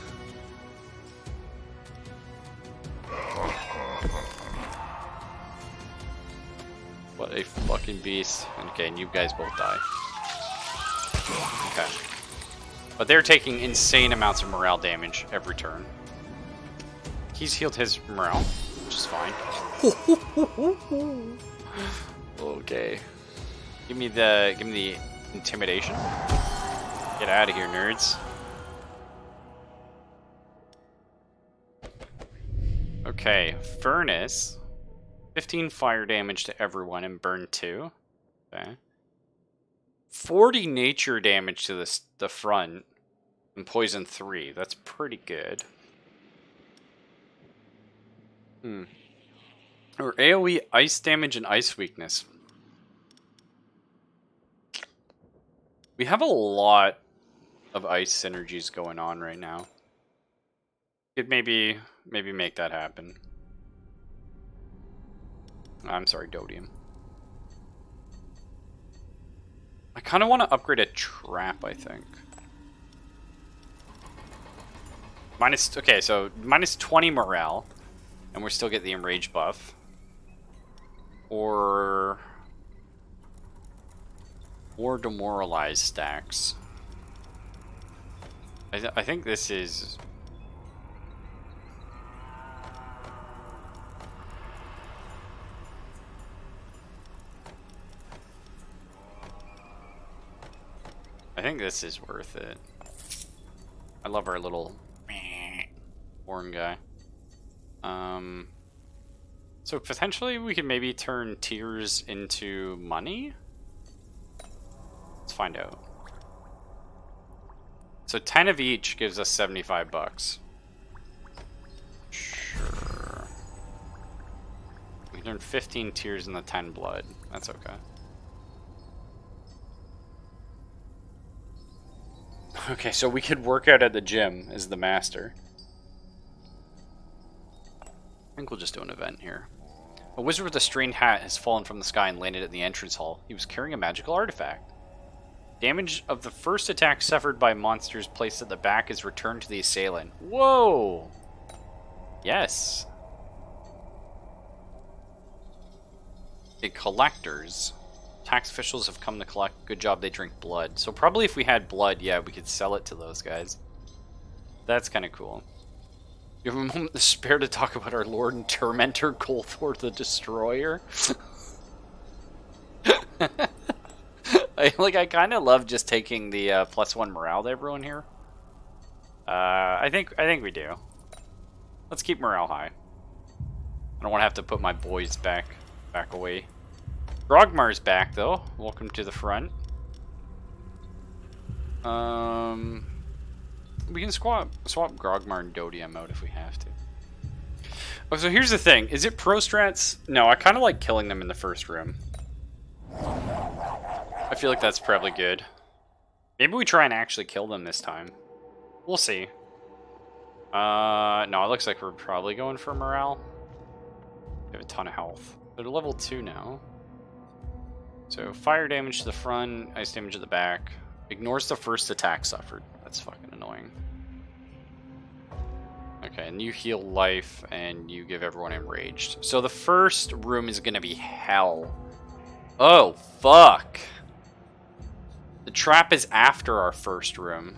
What a fucking beast. Okay, and you guys both die. Okay. But they're taking insane amounts of morale damage every turn. He's healed his morale, which is fine. Okay. Give me the intimidation. Get out of here, nerds. Okay, Furnace. 15 fire damage to everyone and burn 2. Okay. 40 nature damage to the front and poison 3. That's pretty good. Or AoE ice damage and ice weakness. We have a lot of ice synergies going on right now. Could maybe make that happen. I'm sorry, Dodium. I kind of want to upgrade a trap, I think. Okay, so minus 20 morale, and we still get the enrage buff. Or demoralized stacks. I think this is... I think this is worth it. I love our little horn guy. So potentially we could maybe turn tears into money? Let's find out. So 10 of each gives us 75 bucks. Sure. We can turn 15 tears into 10 blood. That's okay. Okay, so we could work out at the gym as the master. I think we'll just do an event here. A wizard with a strained hat has fallen from the sky and landed at the entrance hall. He was carrying a magical artifact. Damage of the first attack suffered by monsters placed at the back is returned to the assailant. Whoa! Yes. Okay, collectors. Tax officials have come to collect. Good job, they drink blood. So probably if we had blood, yeah, we could sell it to those guys. That's kind of cool. You have a moment to spare to talk about our Lord and Tormentor, Golthor the Destroyer. I kind of love just taking the +1 morale to everyone here. I think we do. Let's keep morale high. I don't want to have to put my boys back away. Grogmar's back though. Welcome to the front. We can swap Grogmar and Dodium out if we have to. Oh, so here's the thing. Is it pro strats? No, I kind of like killing them in the first room. I feel like that's probably good. Maybe we try and actually kill them this time. We'll see. No, it looks like we're probably going for morale. We have a ton of health. They're level 2 now. So fire damage to the front, ice damage at the back. Ignores the first attack suffered. That's fucking annoying. Okay, and you heal life, and you give everyone enraged. So the first room is gonna be hell. Oh, fuck. The trap is after our first room.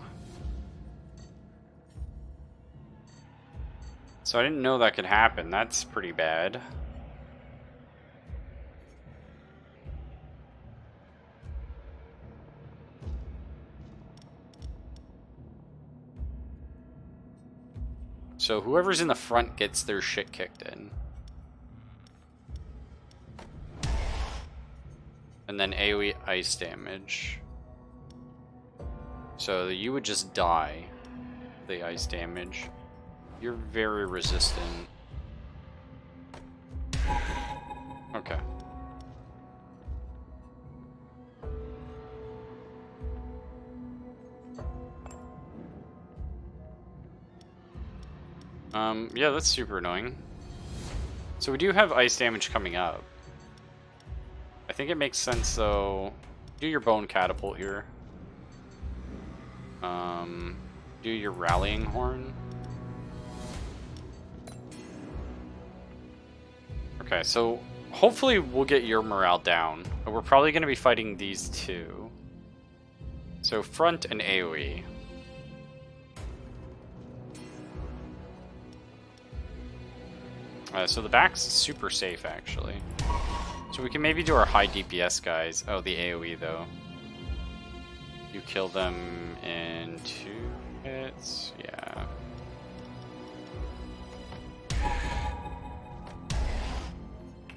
So I didn't know that could happen. That's pretty bad. So whoever's in the front gets their shit kicked in. And then AoE ice damage. So you would just die. The ice damage. You're very resistant. Okay. Yeah, that's super annoying. So we do have ice damage coming up. I think it makes sense, though. Do your bone catapult here. Do your rallying horn. Okay, so hopefully we'll get your morale down. But we're probably going to be fighting these two. So front and AoE. So the back's super safe, actually. So we can maybe do our high DPS guys. Oh, the AoE, though. You kill them in 2 hits. Yeah.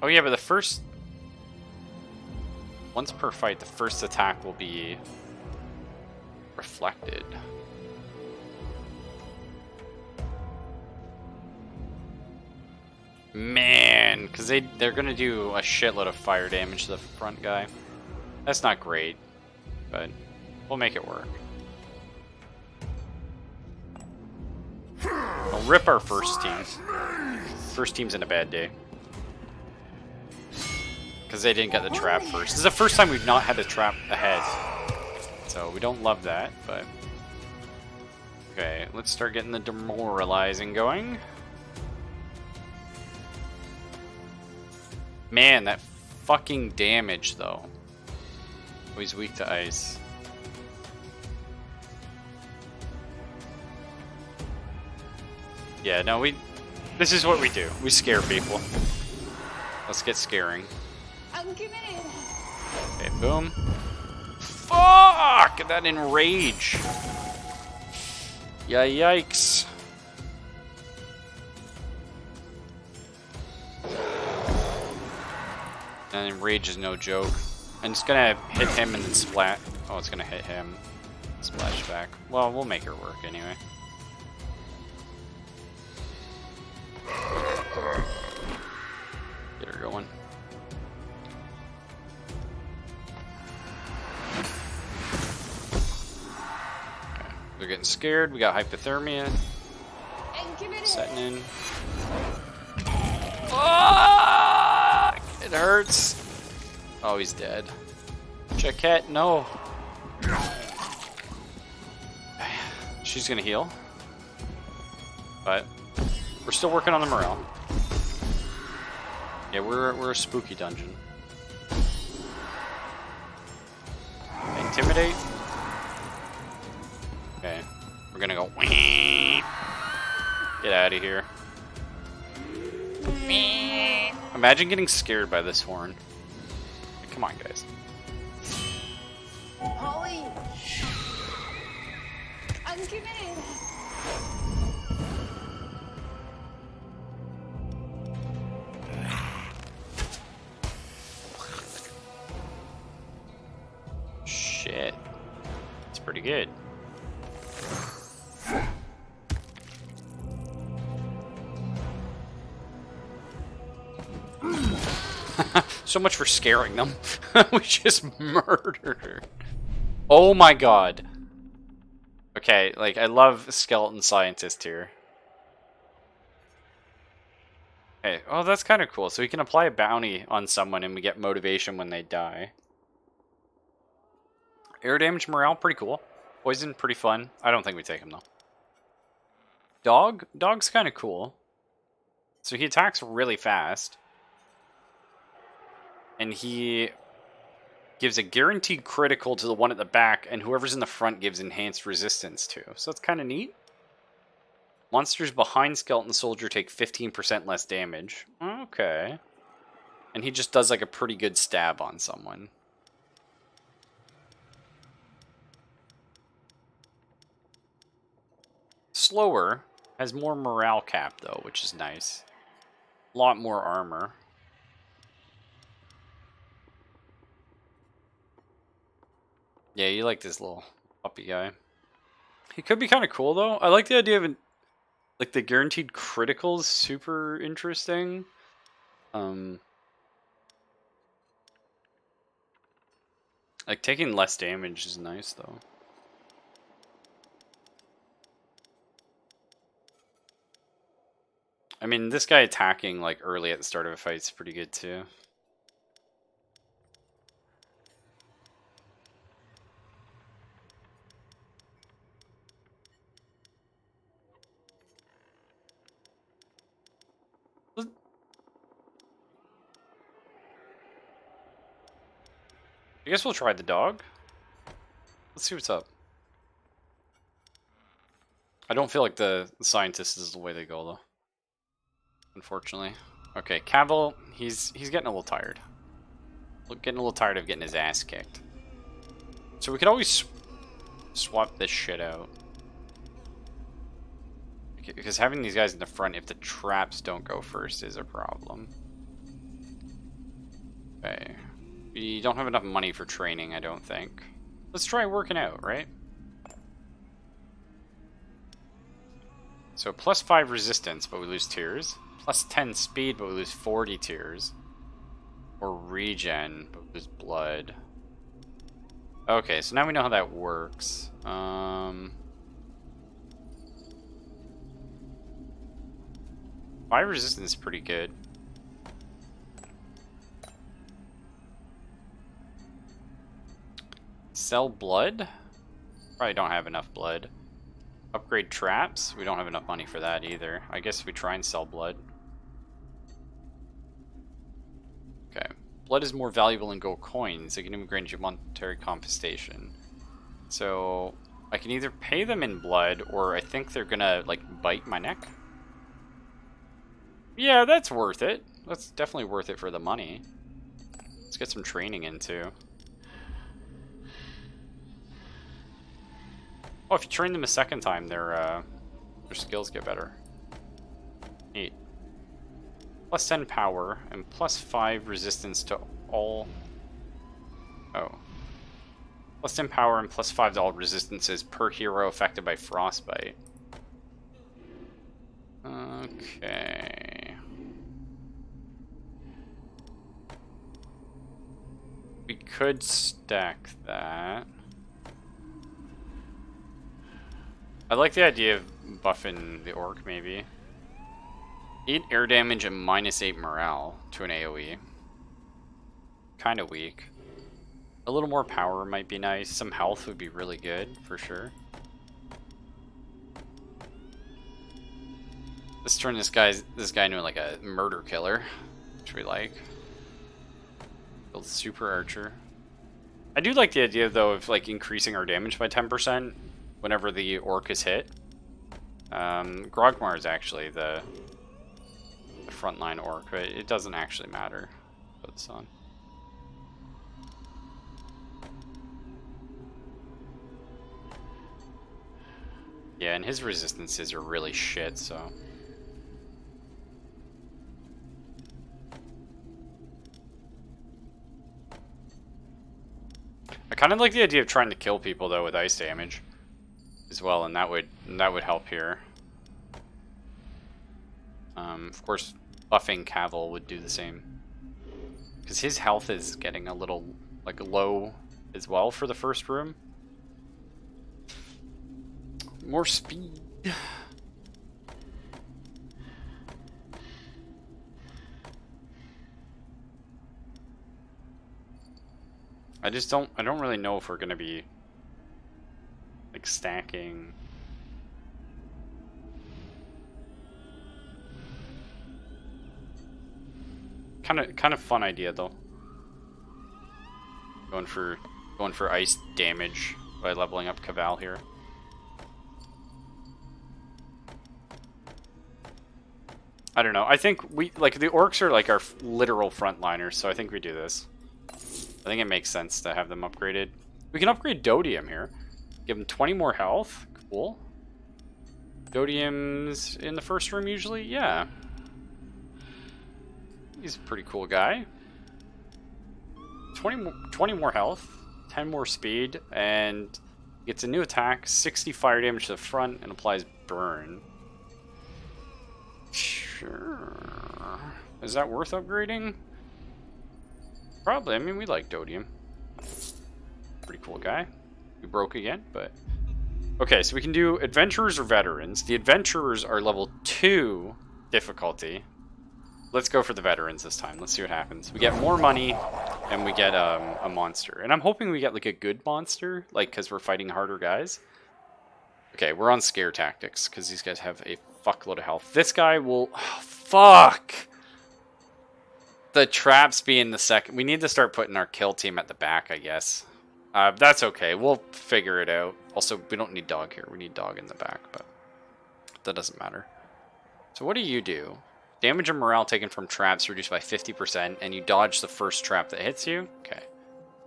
Oh, yeah, but the first... Once per fight, the first attack will be reflected. Man, because they're gonna do a shitload of fire damage to the front guy. That's not great, but we'll make it work. We'll rip our first team. First team's in a bad day. Because they didn't get the trap first. This is the first time we've not had a trap ahead. So we don't love that, but... Okay, let's start getting the demoralizing going. Man, that fucking damage, though. Oh, he's weak to ice. Yeah, no, this is what we do. We scare people. Let's get scaring. Okay, boom. Fuck! That enrage. Yeah, yikes. And enrage is no joke. I'm just gonna hit him and then splat. Oh, it's gonna hit him. Splash back. Well, we'll make her work anyway. Get her going. Okay. They're getting scared. We got hypothermia. Setting in. Oh! It hurts. Oh, he's dead. Jaquette, no. She's gonna heal. But We're still working on the morale. Yeah, we're a spooky dungeon. Intimidate. Okay, we're gonna go. Get out of here. Imagine getting scared by this horn. Come on, guys. Holly! I'm coming! Shit. It's pretty good. So much for scaring them. We just murdered her. Oh my god. Okay, like, I love skeleton scientist here. Okay, oh, that's kind of cool. So we can apply a bounty on someone and we get motivation when they die. Air damage morale, pretty cool. Poison, pretty fun. I don't think we take him, though. Dog? Dog's kind of cool. So he attacks really fast. And he gives a guaranteed critical to the one at the back, and whoever's in the front gives enhanced resistance to. So that's kind of neat. Monsters behind Skeleton Soldier take 15% less damage. Okay. And he just does like a pretty good stab on someone. Slower has more morale cap though, which is nice. A lot more armor. Yeah, you like this little puppy guy. He could be kind of cool though. I like the idea of like the guaranteed criticals, super interesting. Like taking less damage is nice though. I mean, this guy attacking like early at the start of a fight is pretty good too. I guess we'll try the dog. Let's see what's up. I don't feel like the scientist is the way they go though. Unfortunately. Okay, Cavill, he's getting a little tired. Getting a little tired of getting his ass kicked. So we could always swap this shit out. Because having these guys in the front, if the traps don't go first, is a problem. Okay. We don't have enough money for training, I don't think. Let's try working out, right? So plus 5 resistance, but we lose tears. Plus 10 speed, but we lose 40 tears. Or regen, but we lose blood. Okay, so now we know how that works. 5 resistance is pretty good. Sell blood? Probably don't have enough blood. Upgrade traps? We don't have enough money for that either. I guess we try and sell blood. Okay. Blood is more valuable than gold coins. It can even grant you monetary compensation. So I can either pay them in blood, or I think they're gonna like bite my neck. Yeah, that's worth it. That's definitely worth it for the money. Let's get some training in too. Oh, if you train them a second time, their skills get better. Neat. Plus 10 power and plus 5 resistance to all. Oh. Plus 10 power and plus 5 to all resistances per hero affected by frostbite. Okay. We could stack that. I like the idea of buffing the orc, maybe. 8 air damage and minus 8 morale to an AoE. Kind of weak. A little more power might be nice. Some health would be really good, for sure. The Let's turn this guy into like a murder killer, which we like. Build super archer. I do like the idea though of like increasing our damage by 10% whenever the orc is hit. Grogmar is actually the frontline orc, but it doesn't actually matter. Put this on. Yeah, and his resistances are really shit, so. I kind of like the idea of trying to kill people though with ice damage as well, and that would help here. Of course, buffing Cavill would do the same, because his health is getting a little like low as well for the first room. More speed. I don't really know if we're gonna be like stacking. Kind of fun idea though. Going for ice damage by leveling up Caval here. I don't know. I think we like the orcs are like our literal frontliners, so I think we do this. I think it makes sense to have them upgraded. We can upgrade Dodium here. Give him 20 more health. Cool. Dodium's in the first room usually? Yeah. He's a pretty cool guy. 20 more health, 10 more speed, and gets a new attack, 60 fire damage to the front, and applies burn. Sure. Is that worth upgrading? Probably. I mean, we like Dodium. Pretty cool guy. We broke again, but... Okay, so we can do Adventurers or Veterans. The Adventurers are level 2 difficulty. Let's go for the Veterans this time. Let's see what happens. We get more money, and we get a monster. And I'm hoping we get, like, a good monster, like, because we're fighting harder guys. Okay, we're on scare tactics, because these guys have a fuckload of health. This guy will... Oh, fuck! The traps being the second... We need to start putting our kill team at the back, I guess. That's okay. We'll figure it out. Also, we don't need dog here. We need dog in the back, but that doesn't matter. So what do? Damage and morale taken from traps reduced by 50%, and you dodge the first trap that hits you. Okay.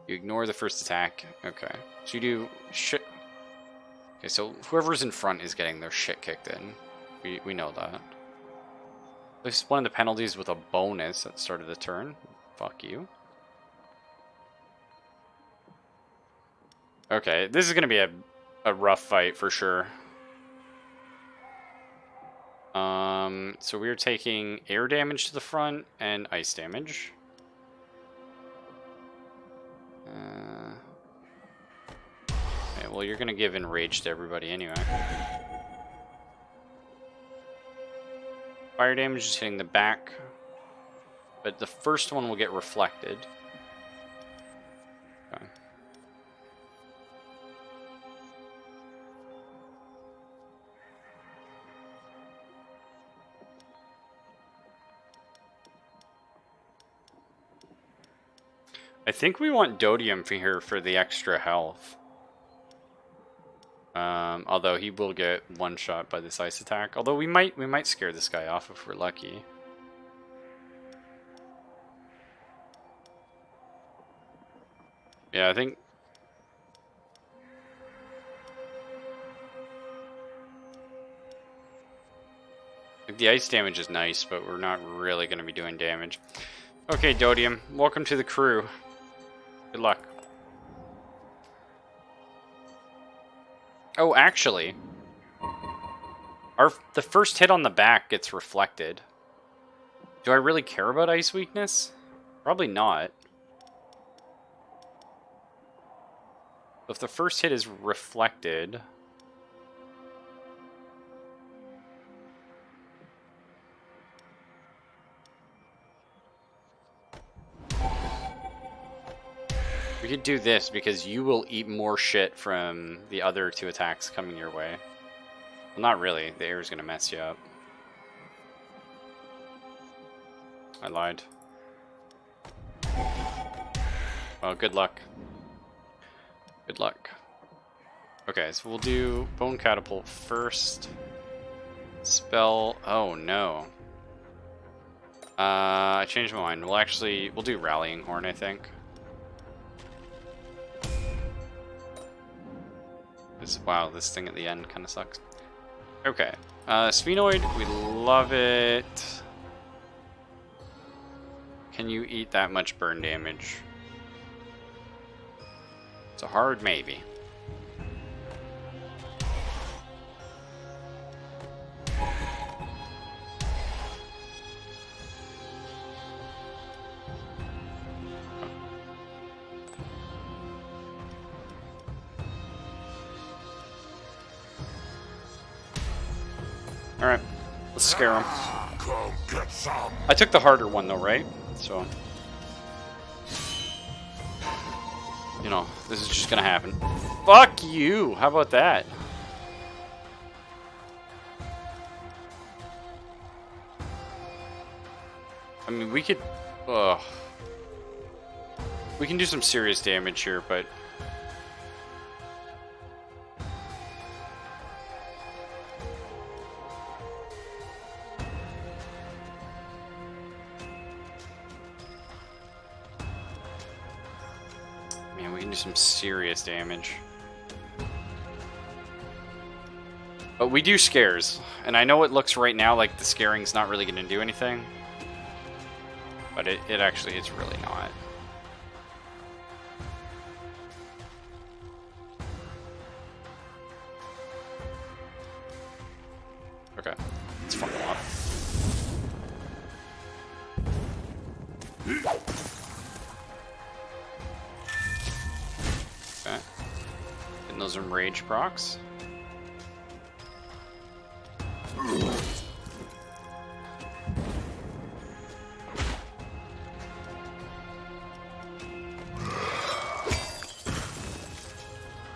You ignore the first attack. Okay. So you do shit... Okay, so whoever's in front is getting their shit kicked in. We know that. This is one of the penalties with a bonus at the start of the turn. Fuck you. Okay, this is going to be a rough fight for sure. So we're taking air damage to the front and ice damage. Okay, well, you're going to give enrage to everybody anyway. Fire damage is hitting the back, but the first one will get reflected. Okay. I think we want Dodium for here for the extra health. Although he will get one shot by this ice attack. Although we might scare this guy off if we're lucky. Yeah, I think... The ice damage is nice, but we're not really going to be doing damage. Okay, Dodium, welcome to the crew. Good luck. Oh, actually, the first hit on the back gets reflected. Do I really care about ice weakness? Probably not. If the first hit is reflected... We could do this because you will eat more shit from the other two attacks coming your way. Well, not really. The air is going to mess you up. I lied. Well, good luck. Good luck. Okay, so we'll do Bone Catapult first. Spell... Oh, no. I changed my mind. We'll do Rallying Horn, I think. Wow, this thing at the end kind of sucks. Okay. Sphenoid, we love it. Can you eat that much burn damage? It's a hard maybe. Alright, let's scare him. Come get some. I took the harder one though, right? So, you know, this is just gonna happen. Fuck you! How about that? I mean, we could... we can do some serious damage here, but... Man, we can do some serious damage. But we do scares, and I know it looks right now like the scaring's not really going to do anything. But it actually is really not. Okay, let's fuck him up. Okay. And those are rage procs.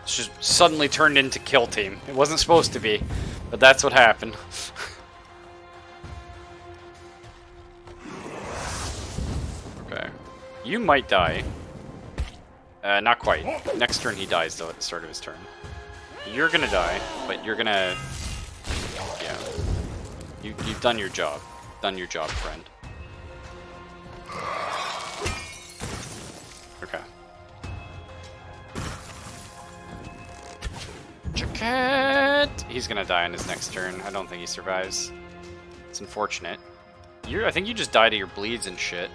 It's just suddenly turned into kill team. It wasn't supposed to be, but that's what happened. Okay. You might die. Not quite. Next turn he dies, though, at the start of his turn. You're gonna die, but you're gonna... Yeah. You've done your job. Done your job, friend. Okay. Jacket! He's gonna die on his next turn. I don't think he survives. It's unfortunate. I think you just die to your bleeds and shit.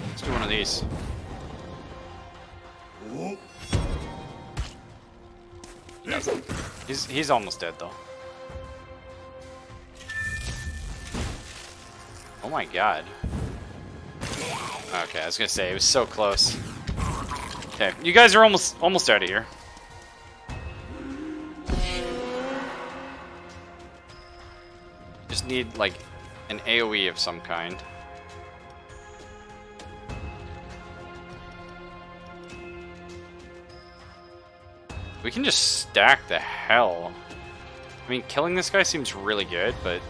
Let's do one of these. He doesn't. He's almost dead though. Oh my god. Okay, I was gonna say it was so close. Okay, you guys are almost out of here. Just need like an AoE of some kind. We can just stack the hell. I mean, killing this guy seems really good, but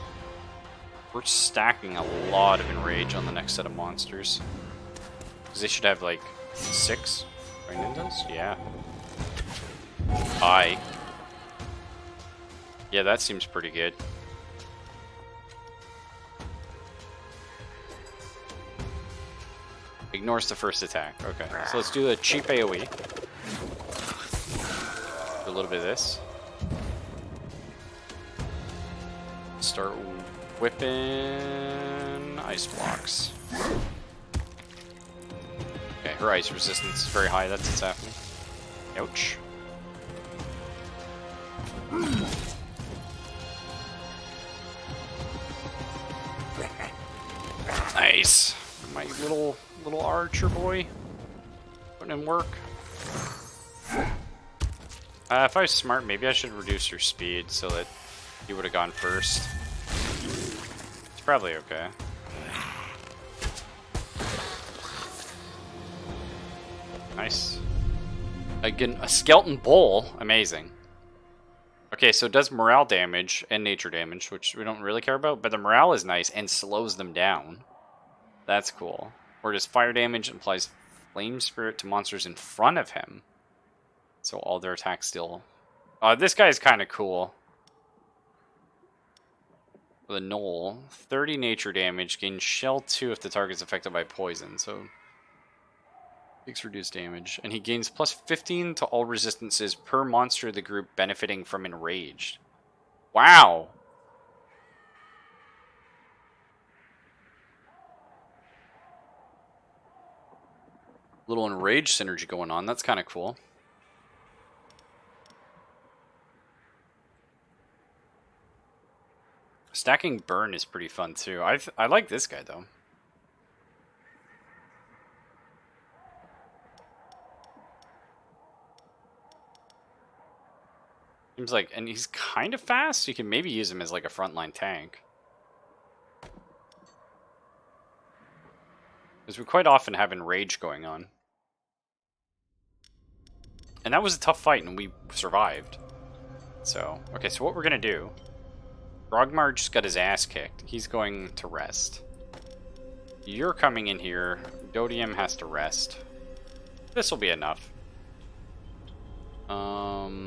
we're stacking a lot of enrage on the next set of monsters. Because they should have like 6 right ninjas? Yeah. Aye. Yeah, that seems pretty good. Ignores the first attack. Okay, so let's do a cheap AoE. Do a little bit of this. Start whipping ice blocks. Okay, her ice resistance is very high. That's what's happening. Ouch. Nice. My little archer boy putting in work. If I was smart, maybe I should reduce your speed so that you would have gone first. It's probably okay. Nice. Again, a skeleton bowl. Amazing. Okay, so it does morale damage and nature damage, which we don't really care about, but the morale is nice and slows them down. That's cool. Or does fire damage applies flame spirit to monsters in front of him. So all their attacks still... this guy's kind of cool. The Knoll. 30 nature damage. Gain shell 2 if the target's affected by poison. So... takes reduced damage. And he gains plus 15 to all resistances per monster of the group benefiting from Enraged. Wow! Little Enraged synergy going on. That's kind of cool. Stacking Burn is pretty fun too. I like this guy though. Seems like, and he's kind of fast, so you can maybe use him as like a frontline tank. Because we quite often have Enrage going on. And that was a tough fight, and we survived. So, okay, so what we're going to do... Grogmar just got his ass kicked. He's going to rest. You're coming in here. Dodium has to rest. This will be enough. I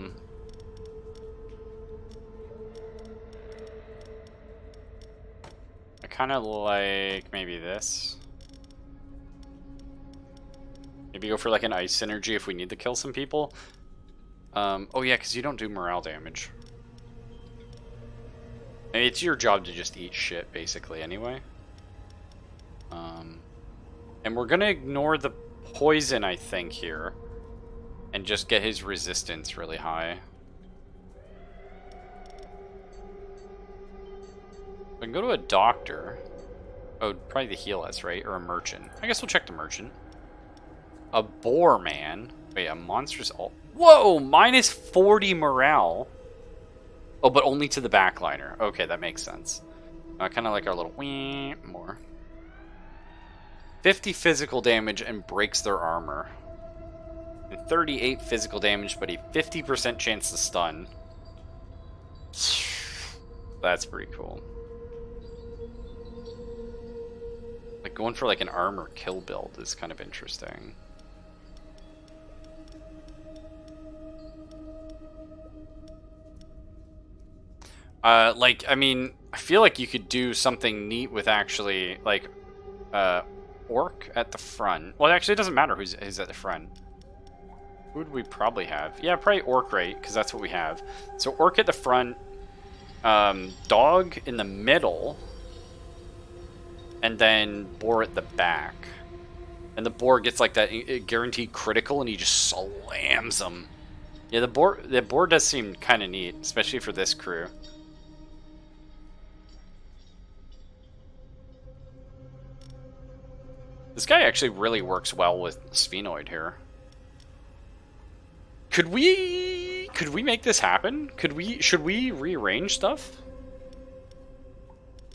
kind of like maybe this. Maybe go for like an ice synergy if we need to kill some people. Oh yeah, because you don't do morale damage. I mean, it's your job to just eat shit, basically, anyway. And we're gonna ignore the poison, I think, here. And just get his resistance really high. We can go to a doctor. Oh, probably the heal us, right? Or a merchant. I guess we'll check the merchant. A boar man. Wait, a monstrous ult. Whoa! Minus 40 morale. Oh, but only to the backliner. Okay, that makes sense. Kind of like our little wee more. 50 physical damage and breaks their armor. And 38 physical damage, but a 50% chance to stun. That's pretty cool. Like going for like an armor kill build is kind of interesting. Like, I mean, I feel like you could do something neat with actually, like, Orc at the front. Well, actually, it doesn't matter who's at the front. Who would we probably have? Yeah, probably Orc, right? Because that's what we have. So Orc at the front, Dog in the middle, and then Boar at the back. And the Boar gets like that guaranteed critical, and he just slams them. Yeah, the Boar does seem kind of neat, especially for this crew. This guy actually really works well with Sphenoid here. Could we make this happen? Should we rearrange stuff?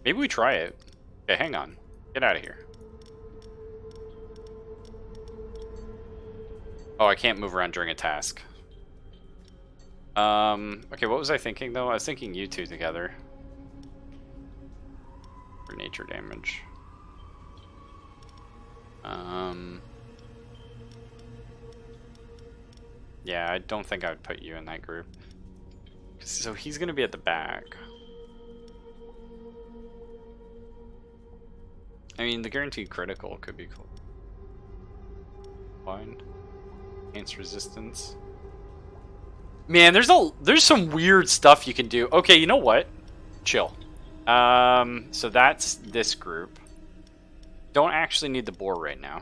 Maybe we try it. Okay, hang on. Get out of here. Oh, I can't move around during a task. Okay, what was I thinking though? I was thinking you two together. For nature damage. Yeah, I don't think I would put you in that group. So he's gonna be at the back. I mean, the guaranteed critical could be cool. Fine. Against resistance. Man, there's some weird stuff you can do. Okay, you know what? Chill. So that's this group. Don't actually need the boar right now.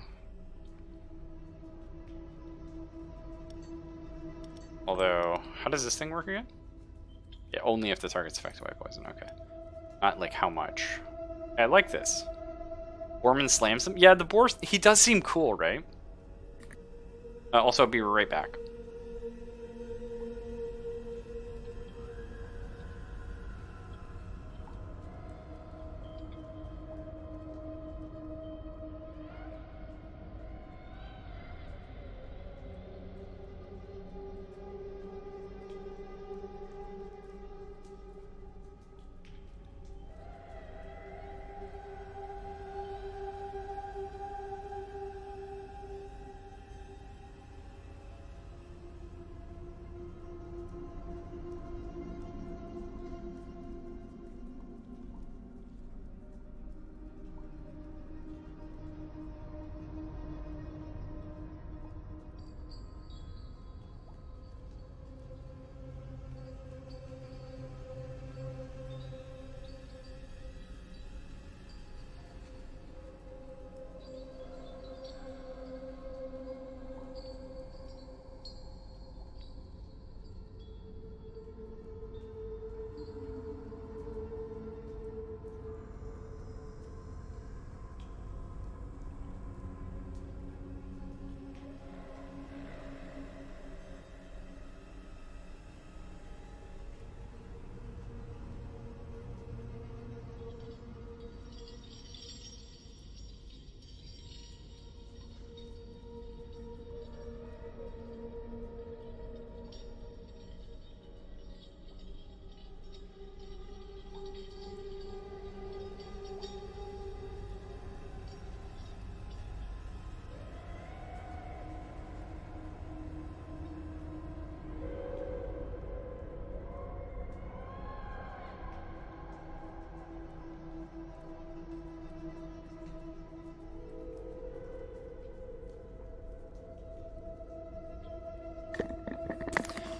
Although, how does this thing work again? Yeah, only if the target's affected by poison. Okay. Not like how much. I like this. Borman slams him. Yeah, the boar, he does seem cool, right? Also, I'll be right back.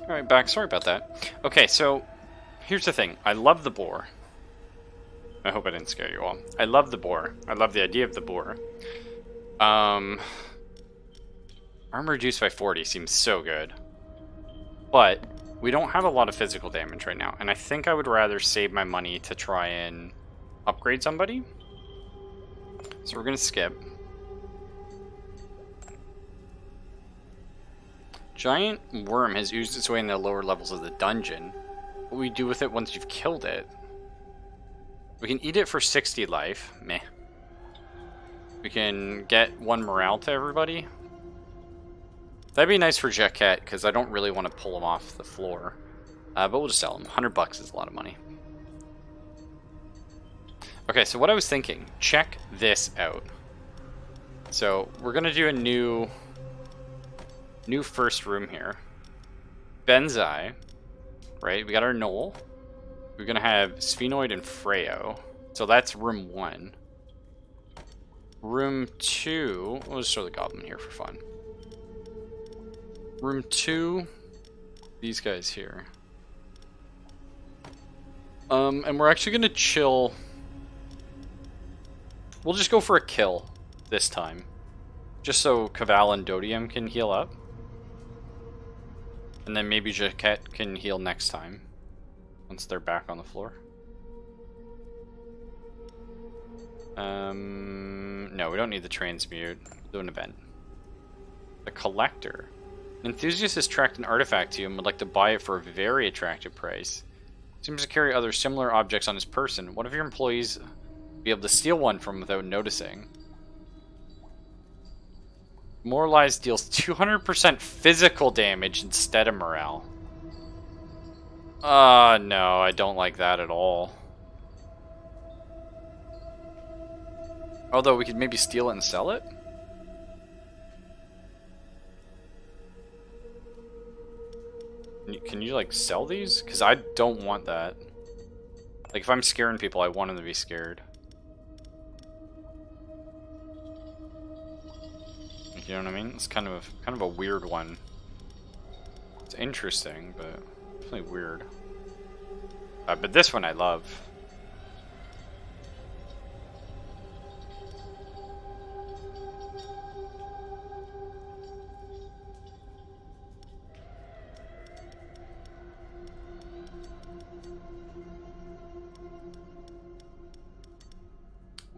Alright, back. Sorry about that. Okay, so here's the thing. I love the boar. I hope I didn't scare you all. I love the boar. I love the idea of the boar. Armor reduced by 40 seems so good. But we don't have a lot of physical damage right now. And I think I would rather save my money to try and upgrade somebody. So we're going to skip. Giant worm has oozed its way in the lower levels of the dungeon. What do we do with it once you've killed it? We can eat it for 60 life. Meh. We can get 1 morale to everybody. That'd be nice for Jet Cat, because I don't really want to pull him off the floor. But we'll just sell him. $100 is a lot of money. Okay, so what I was thinking. Check this out. So, we're going to do a new first room here. Benzai. Right? We got our Knoll. We're going to have Sphenoid and Freyo. So that's room 1. Room 2... We'll just throw the Goblin here for fun. Room 2... These guys here. And we're actually going to chill... We'll just go for a kill this time. Just so Caval and Dodium can heal up. And then maybe Jaquette can heal next time. Once they're back on the floor. No, we don't need the transmute. We'll do an event. The Collector. An enthusiast has tracked an artifact to you and would like to buy it for a very attractive price. Seems to carry other similar objects on his person. One of your employees be able to steal one from him without noticing. Moralized deals 200% physical damage instead of morale. No, I don't like that at all. Although we could maybe steal it and sell it? Can you like sell these? Because I don't want that. Like if I'm scaring people, I want them to be scared. You know what I mean? It's kind of a weird one. It's interesting, but definitely weird. But this one I love.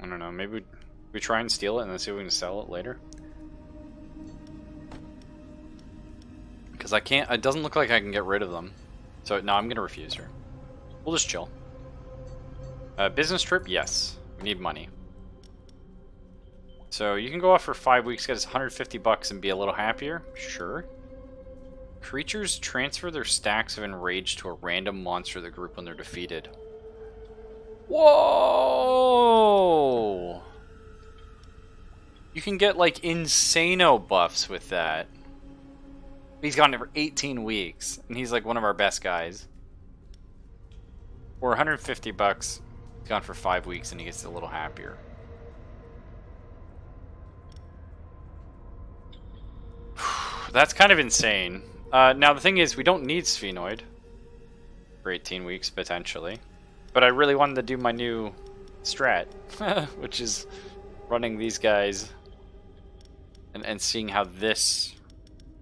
I don't know, maybe we try and steal it and then see if we can sell it later. Because I can't, it doesn't look like I can get rid of them. So, no, I'm going to refuse her. We'll just chill. Business trip? Yes. We need money. So, you can go off for 5 weeks, get us $150 and be a little happier? Sure. Creatures transfer their stacks of enrage to a random monster of the group when they're defeated. Whoa! You can get, like, insano buffs with that. He's gone for 18 weeks, and he's like one of our best guys. Or $150, he's gone for 5 weeks, and he gets a little happier. That's kind of insane. Now, the thing is, we don't need Sphenoid for 18 weeks, potentially. But I really wanted to do my new strat, which is running these guys and seeing how this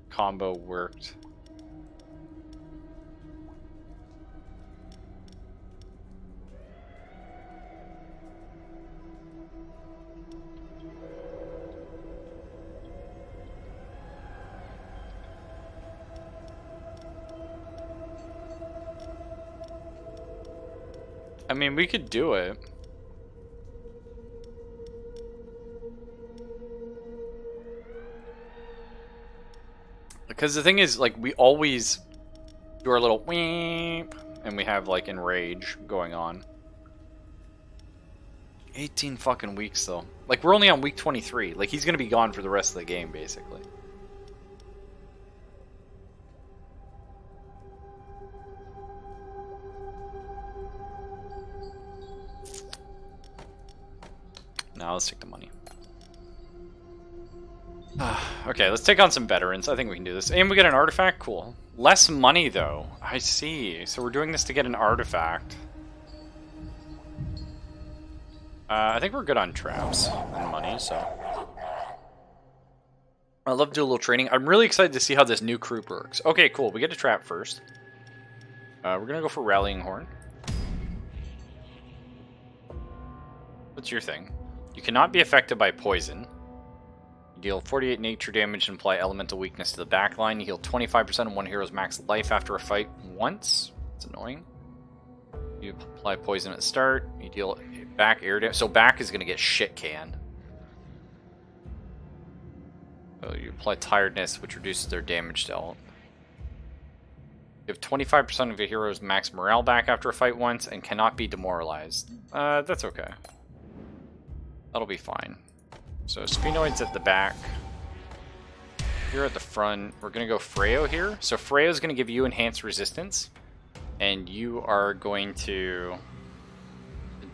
combo worked. I mean, we could do it. Because the thing is, like, we always do our little weep, and we have, like, enrage going on. 18 fucking weeks, though. Like, we're only on week 23. Like, he's gonna be gone for the rest of the game, basically. Now let's take the money. Okay, let's take on some veterans. I think we can do this. And we get an artifact? Cool. Less money, though. I see. So we're doing this to get an artifact. I think we're good on traps and money, so... I love to do a little training. I'm really excited to see how this new crew works. Okay, cool. We get a trap first. We're going to go for Rallying Horn. What's your thing? You cannot be affected by poison. You deal 48 nature damage and apply elemental weakness to the backline. You heal 25% of one hero's max life after a fight once. It's annoying. You apply poison at the start. You deal back air damage. So back is going to get shit canned. So you apply tiredness, which reduces their damage dealt. You have 25% of your hero's max morale back after a fight once and cannot be demoralized. That's okay. That'll be fine. So Sphenoid's at the back. You're at the front. We're going to go Freo here. So Freo's going to give you enhanced resistance. And you are going to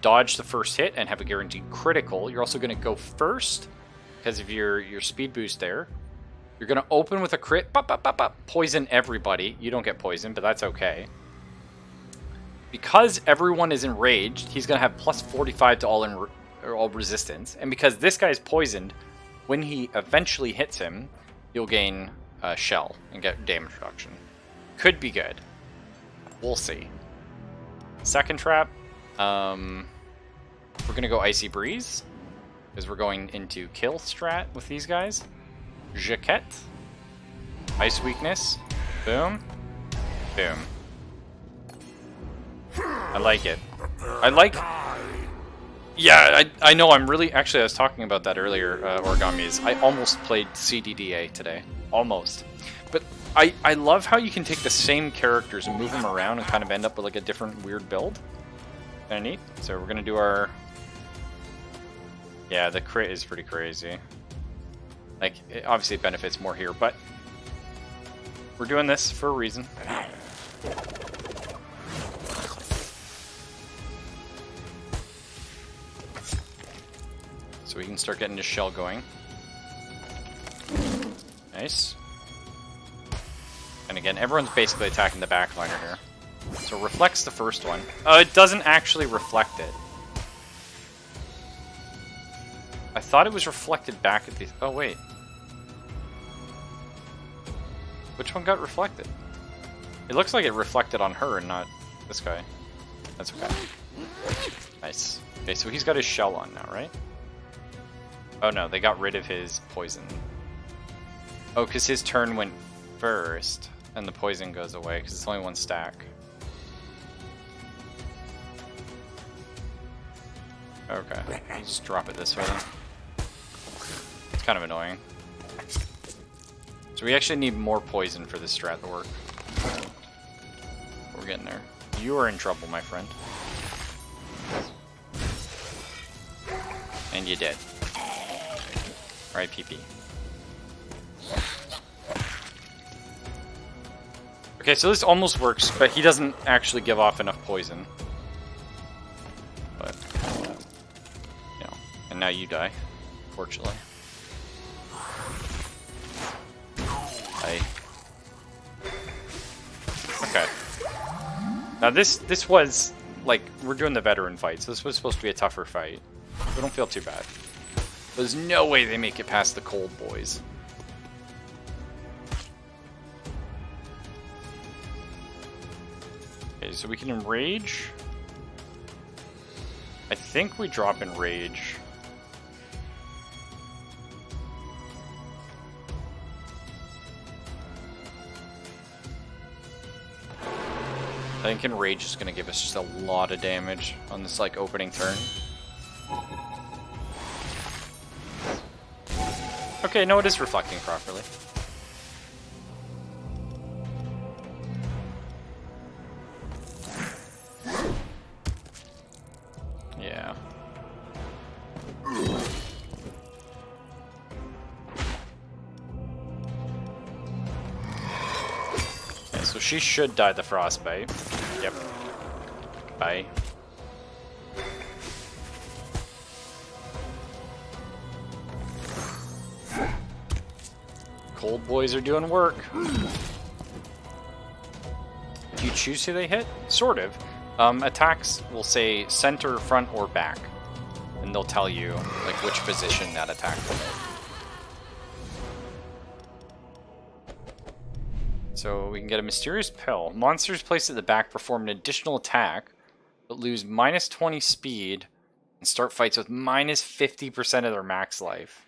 dodge the first hit and have a guaranteed critical. You're also going to go first because of your speed boost there. You're going to open with a crit. Poison everybody. You don't get poisoned, but that's okay. Because everyone is enraged, he's going to have plus 45 to all resistance. And because this guy's poisoned, when he eventually hits him, you'll gain a shell and get damage reduction. Could be good. We'll see. Second trap. We're going to go Icy Breeze. Because we're going into kill strat with these guys. Jaquette. Ice Weakness. Boom. Boom. I like it. I like... Yeah, I know, I'm really... Actually, I was talking about that earlier, Origamis. I almost played CDDA today. Almost. But I love how you can take the same characters and move them around and kind of end up with like a different weird build. Kinda neat. So we're gonna do our... Yeah, the crit is pretty crazy. Like, it obviously benefits more here, but... We're doing this for a reason. So we can start getting this shell going. Nice. And again, everyone's basically attacking the backliner here. So reflects the first one. Oh, it doesn't actually reflect it. I thought it was reflected back at the... Oh, wait. Which one got reflected? It looks like it reflected on her and not this guy. That's okay. Nice. Okay, so he's got his shell on now, right? Oh no, they got rid of his poison. Oh, because his turn went first, and the poison goes away, because it's only one stack. Okay, I'll just drop it this way then. It's kind of annoying. So we actually need more poison for this strat to work. We're getting there. You are in trouble, my friend. And you did. Alright, PP. Okay, so this almost works, but he doesn't actually give off enough poison. But, you know, and now you die, fortunately. Okay. Now this was, like, we're doing the veteran fight, so this was supposed to be a tougher fight. We don't feel too bad. There's no way they make it past the cold boys. Okay, so we can enrage. I think we drop enrage. I think enrage is going to give us just a lot of damage on this like opening turn. Okay, no, it is reflecting properly. Yeah. Okay, so she should die the frostbite. Yep. Bye. Cold boys are doing work. Do you choose who they hit? Sort of. Attacks will say center, front, or back. And they'll tell you like which position that attack will hit. So we can get a mysterious pill. Monsters placed at the back perform an additional attack, but lose -20 speed and start fights with -50% of their max life.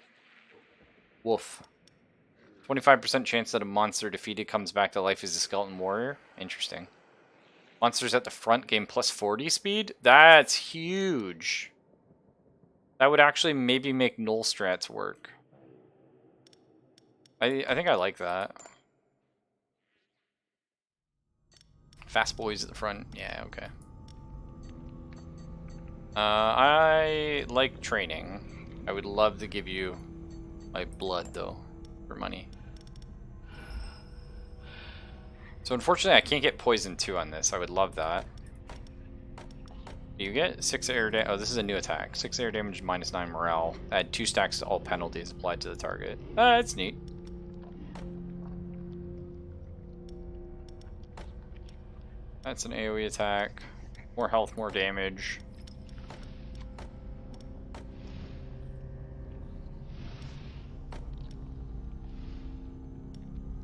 Woof. 25% chance that a monster defeated comes back to life as a skeleton warrior. Interesting. Monsters at the front gain +40 speed? That's huge. That would actually maybe make null strats work. I think I like that. Fast boys at the front. Yeah, okay. I like training. I would love to give you my blood, though, for money. So unfortunately, I can't get poison 2 on this. I would love that. You get 6 air damage. Oh, this is a new attack. 6 air damage, -9 morale. Add 2 stacks to all penalties applied to the target. That's neat. That's an AoE attack. More health, more damage.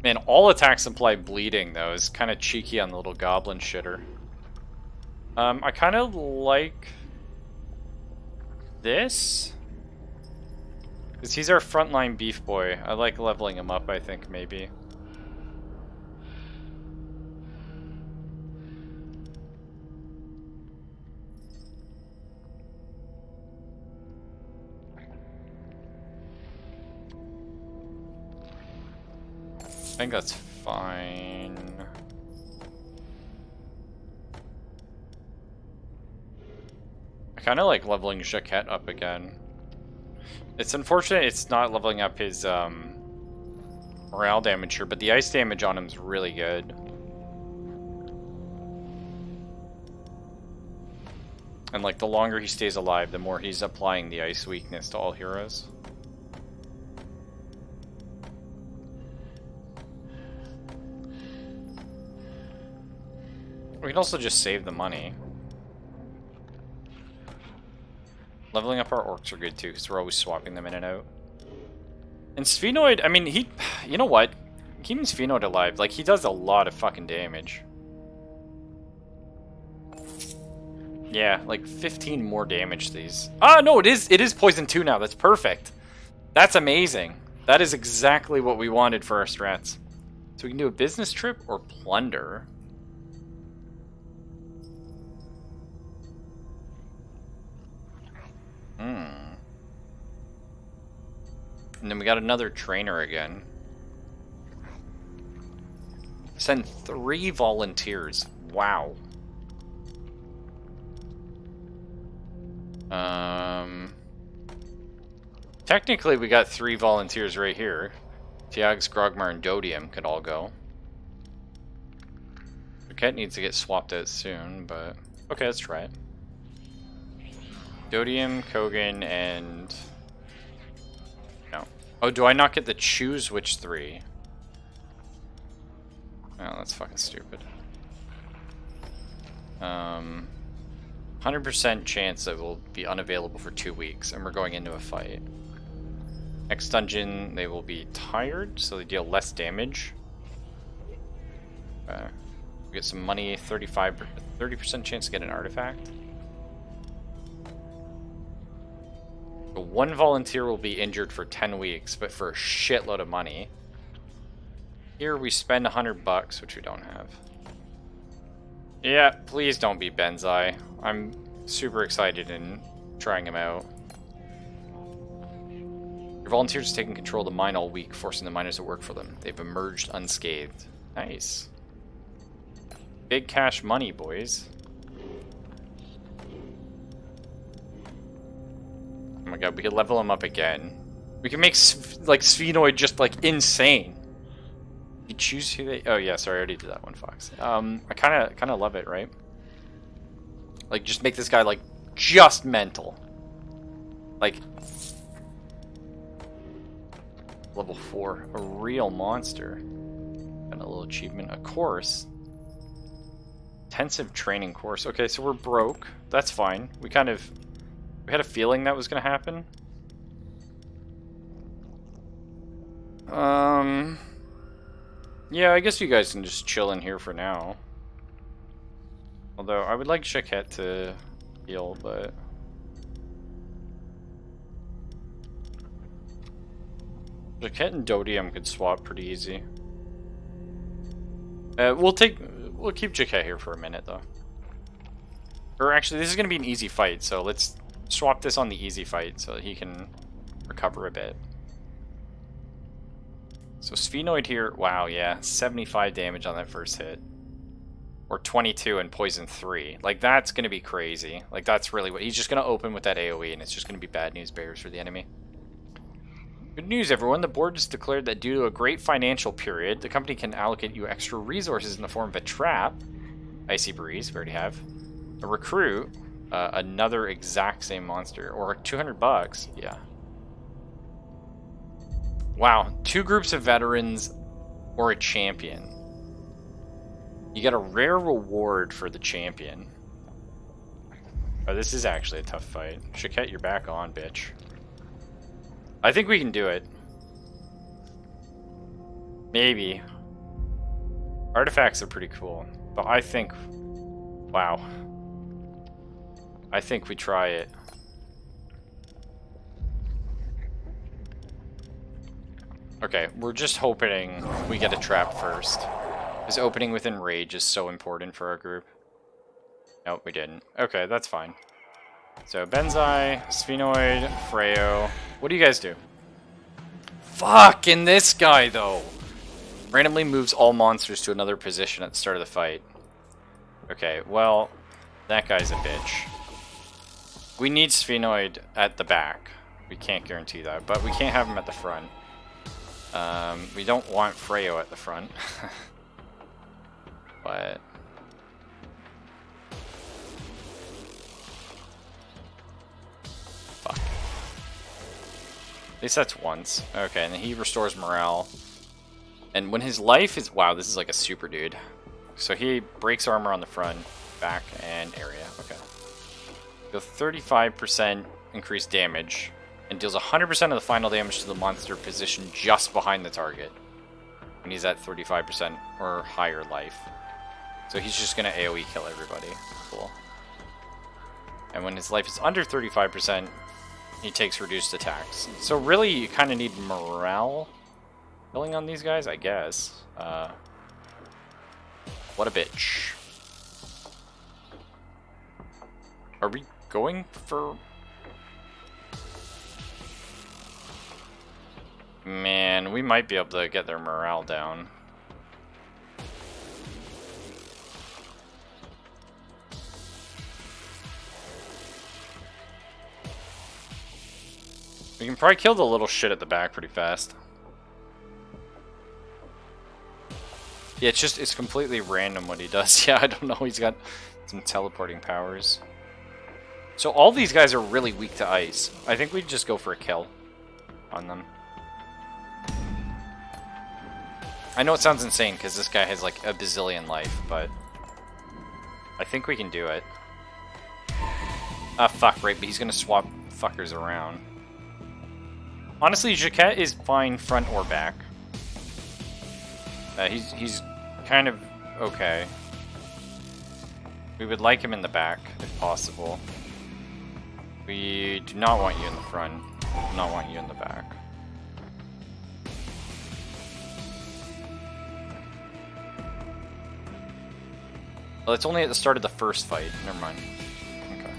Man, all attacks imply bleeding, though. Is kind of cheeky on the little goblin shitter. I kind of like this. Because he's our frontline beef boy. I like leveling him up, I think, maybe. I think that's fine. I kind of like leveling Jaquette up again. It's unfortunate it's not leveling up his morale damage here, but the ice damage on him is really good. And like the longer he stays alive, the more he's applying the ice weakness to all heroes. We can also just save the money. Leveling up our orcs are good too, because we're always swapping them in and out. And Sphenoid, I mean, you know what? Keeping Sphenoid alive, like, he does a lot of fucking damage. Yeah, like 15 more damage to these. Ah, no, it is poison 2 now. That's perfect. That's amazing. That is exactly what we wanted for our strats. So we can do a business trip or plunder. And then we got another trainer again. Send 3 volunteers. Wow. Technically, we got 3 volunteers right here. Tiax, Grogmar, and Dodium could all go. Paquette needs to get swapped out soon, but okay, let's try it. Dodium, Kogan, and... No. Oh, do I not get to choose which 3? Oh, that's fucking stupid. 100% chance that will be unavailable for 2 weeks, and we're going into a fight. Next dungeon, they will be tired, so they deal less damage. We get some money, 30% chance to get an artifact. So 1 volunteer will be injured for 10 weeks, but for a shitload of money. Here we spend $100, which we don't have. Yeah, please don't be Benzai. I'm super excited in trying him out. Your volunteers have taken control of the mine all week, forcing the miners to work for them. They've emerged unscathed. Nice. Big cash money, boys. Oh my god, we could level him up again. We can make like Sphenoid just like insane. You choose who they... Oh yeah, sorry, I already did that one, Fox. I kind of love it, right? Like, just make this guy like just mental. Like, Level 4. A real monster. Got a little achievement. A course. Intensive training course. Okay, so we're broke. That's fine. We had a feeling that was going to happen. Yeah, I guess you guys can just chill in here for now. Although, I would like Jaquette to heal, but... Jaquette and Dodium could swap pretty easy. We'll keep Jaquette here for a minute, though. Or actually, this is going to be an easy fight, so let's swap this on the easy fight so he can recover a bit. So Sphenoid here, wow, yeah, 75 damage on that first hit. Or 22 and poison 3. Like, that's going to be crazy. Like, that's really what... He's just going to open with that AoE, and it's just going to be bad news bears for the enemy. Good news, everyone. The board has declared that due to a great financial period, the company can allocate you extra resources in the form of a trap. Icy Breeze, we already have. A recruit. Another exact same monster. Or 200 bucks. Yeah. Wow, 2 groups of veterans or a champion. You get a rare reward for the champion. Oh, this is actually a tough fight. Jaquette, you're back on, bitch. I think we can do it. Maybe. Artifacts are pretty cool. But I think... Wow. I think we try it. Okay, we're just hoping we get a trap first. Because opening with Enrage is so important for our group. Nope, we didn't. Okay, that's fine. So, Benzai, Sphenoid, Freyo. What do you guys do? Fucking this guy, though! Randomly moves all monsters to another position at the start of the fight. Okay, well, that guy's a bitch. We need Sphenoid at the back. We can't guarantee that, but we can't have him at the front. We don't want Freyo at the front. But... Fuck. At least that's once. Okay, and then he restores morale. And when his life is... Wow, this is like a super dude. So he breaks armor on the front, back, and area. Okay. Go 35% increased damage. And deals 100% of the final damage to the monster position just behind the target. When he's at 35% or higher life. So he's just going to AoE kill everybody. Cool. And when his life is under 35%, he takes reduced attacks. So really, you kind of need morale killing on these guys, I guess. What a bitch. Are we going for... Man, we might be able to get their morale down. We can probably kill the little shit at the back pretty fast. Yeah, it's completely random what he does. Yeah, I don't know. He's got some teleporting powers. So all these guys are really weak to ice. I think we'd just go for a kill on them. I know it sounds insane because this guy has like a bazillion life, but I think we can do it. Ah, fuck, right, but he's gonna swap fuckers around. Honestly, Jaquette is fine front or back. He's kind of okay. We would like him in the back, if possible. We do not want you in the front. We do not want you in the back. Well, it's only at the start of the first fight. Never mind. Okay.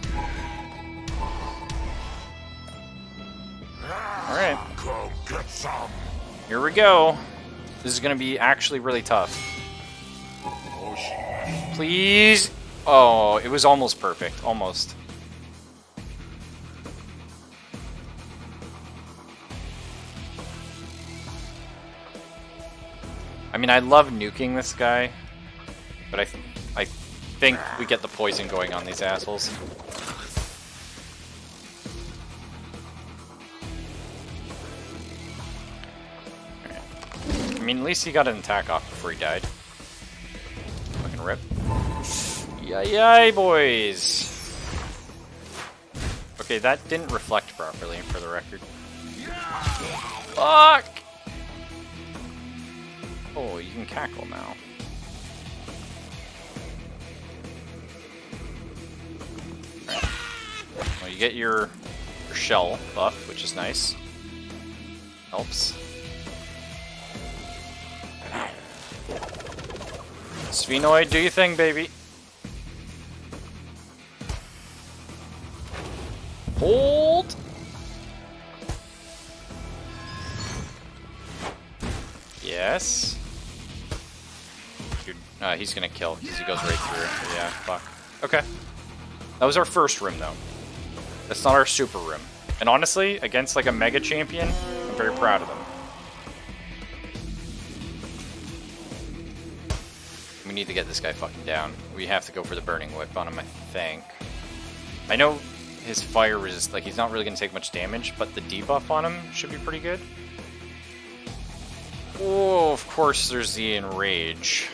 Alright. Come get some. Here we go. This is going to be actually really tough. Please. Oh, it was almost perfect. Almost. I mean, I love nuking this guy, but I think we get the poison going on these assholes. mean, at least he got an attack off before he died. Fucking rip. Yay, boys! Okay, that didn't reflect properly, for the record. Fuck! Oh, you can cackle now. Right. Well, you get your shell buff, which is nice. Helps. Sphenoid, do your thing, baby. Hold! Yes. Dude, he's gonna kill because he goes right through it. Yeah, fuck. Okay. That was our first room, though. That's not our super room. And honestly, against like a mega champion, I'm very proud of them. We need to get this guy fucking down. We have to go for the burning whip on him, I think. I know his fire resist, like he's not really gonna take much damage, but the debuff on him should be pretty good. Oh, of course there's the enrage.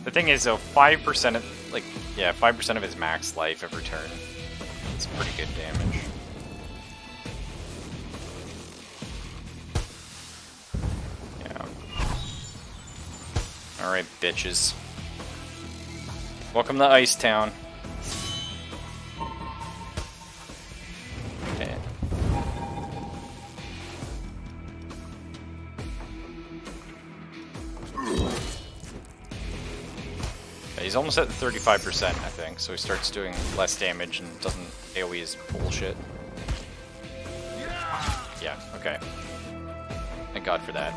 The thing is though, 5% of, like, yeah, 5% of his max life every turn. It's pretty good damage. Yeah. Alright, bitches. Welcome to Ice Town. Okay. He's almost at 35%, I think, so he starts doing less damage and doesn't AoE his bullshit. Yeah, okay. Thank God for that.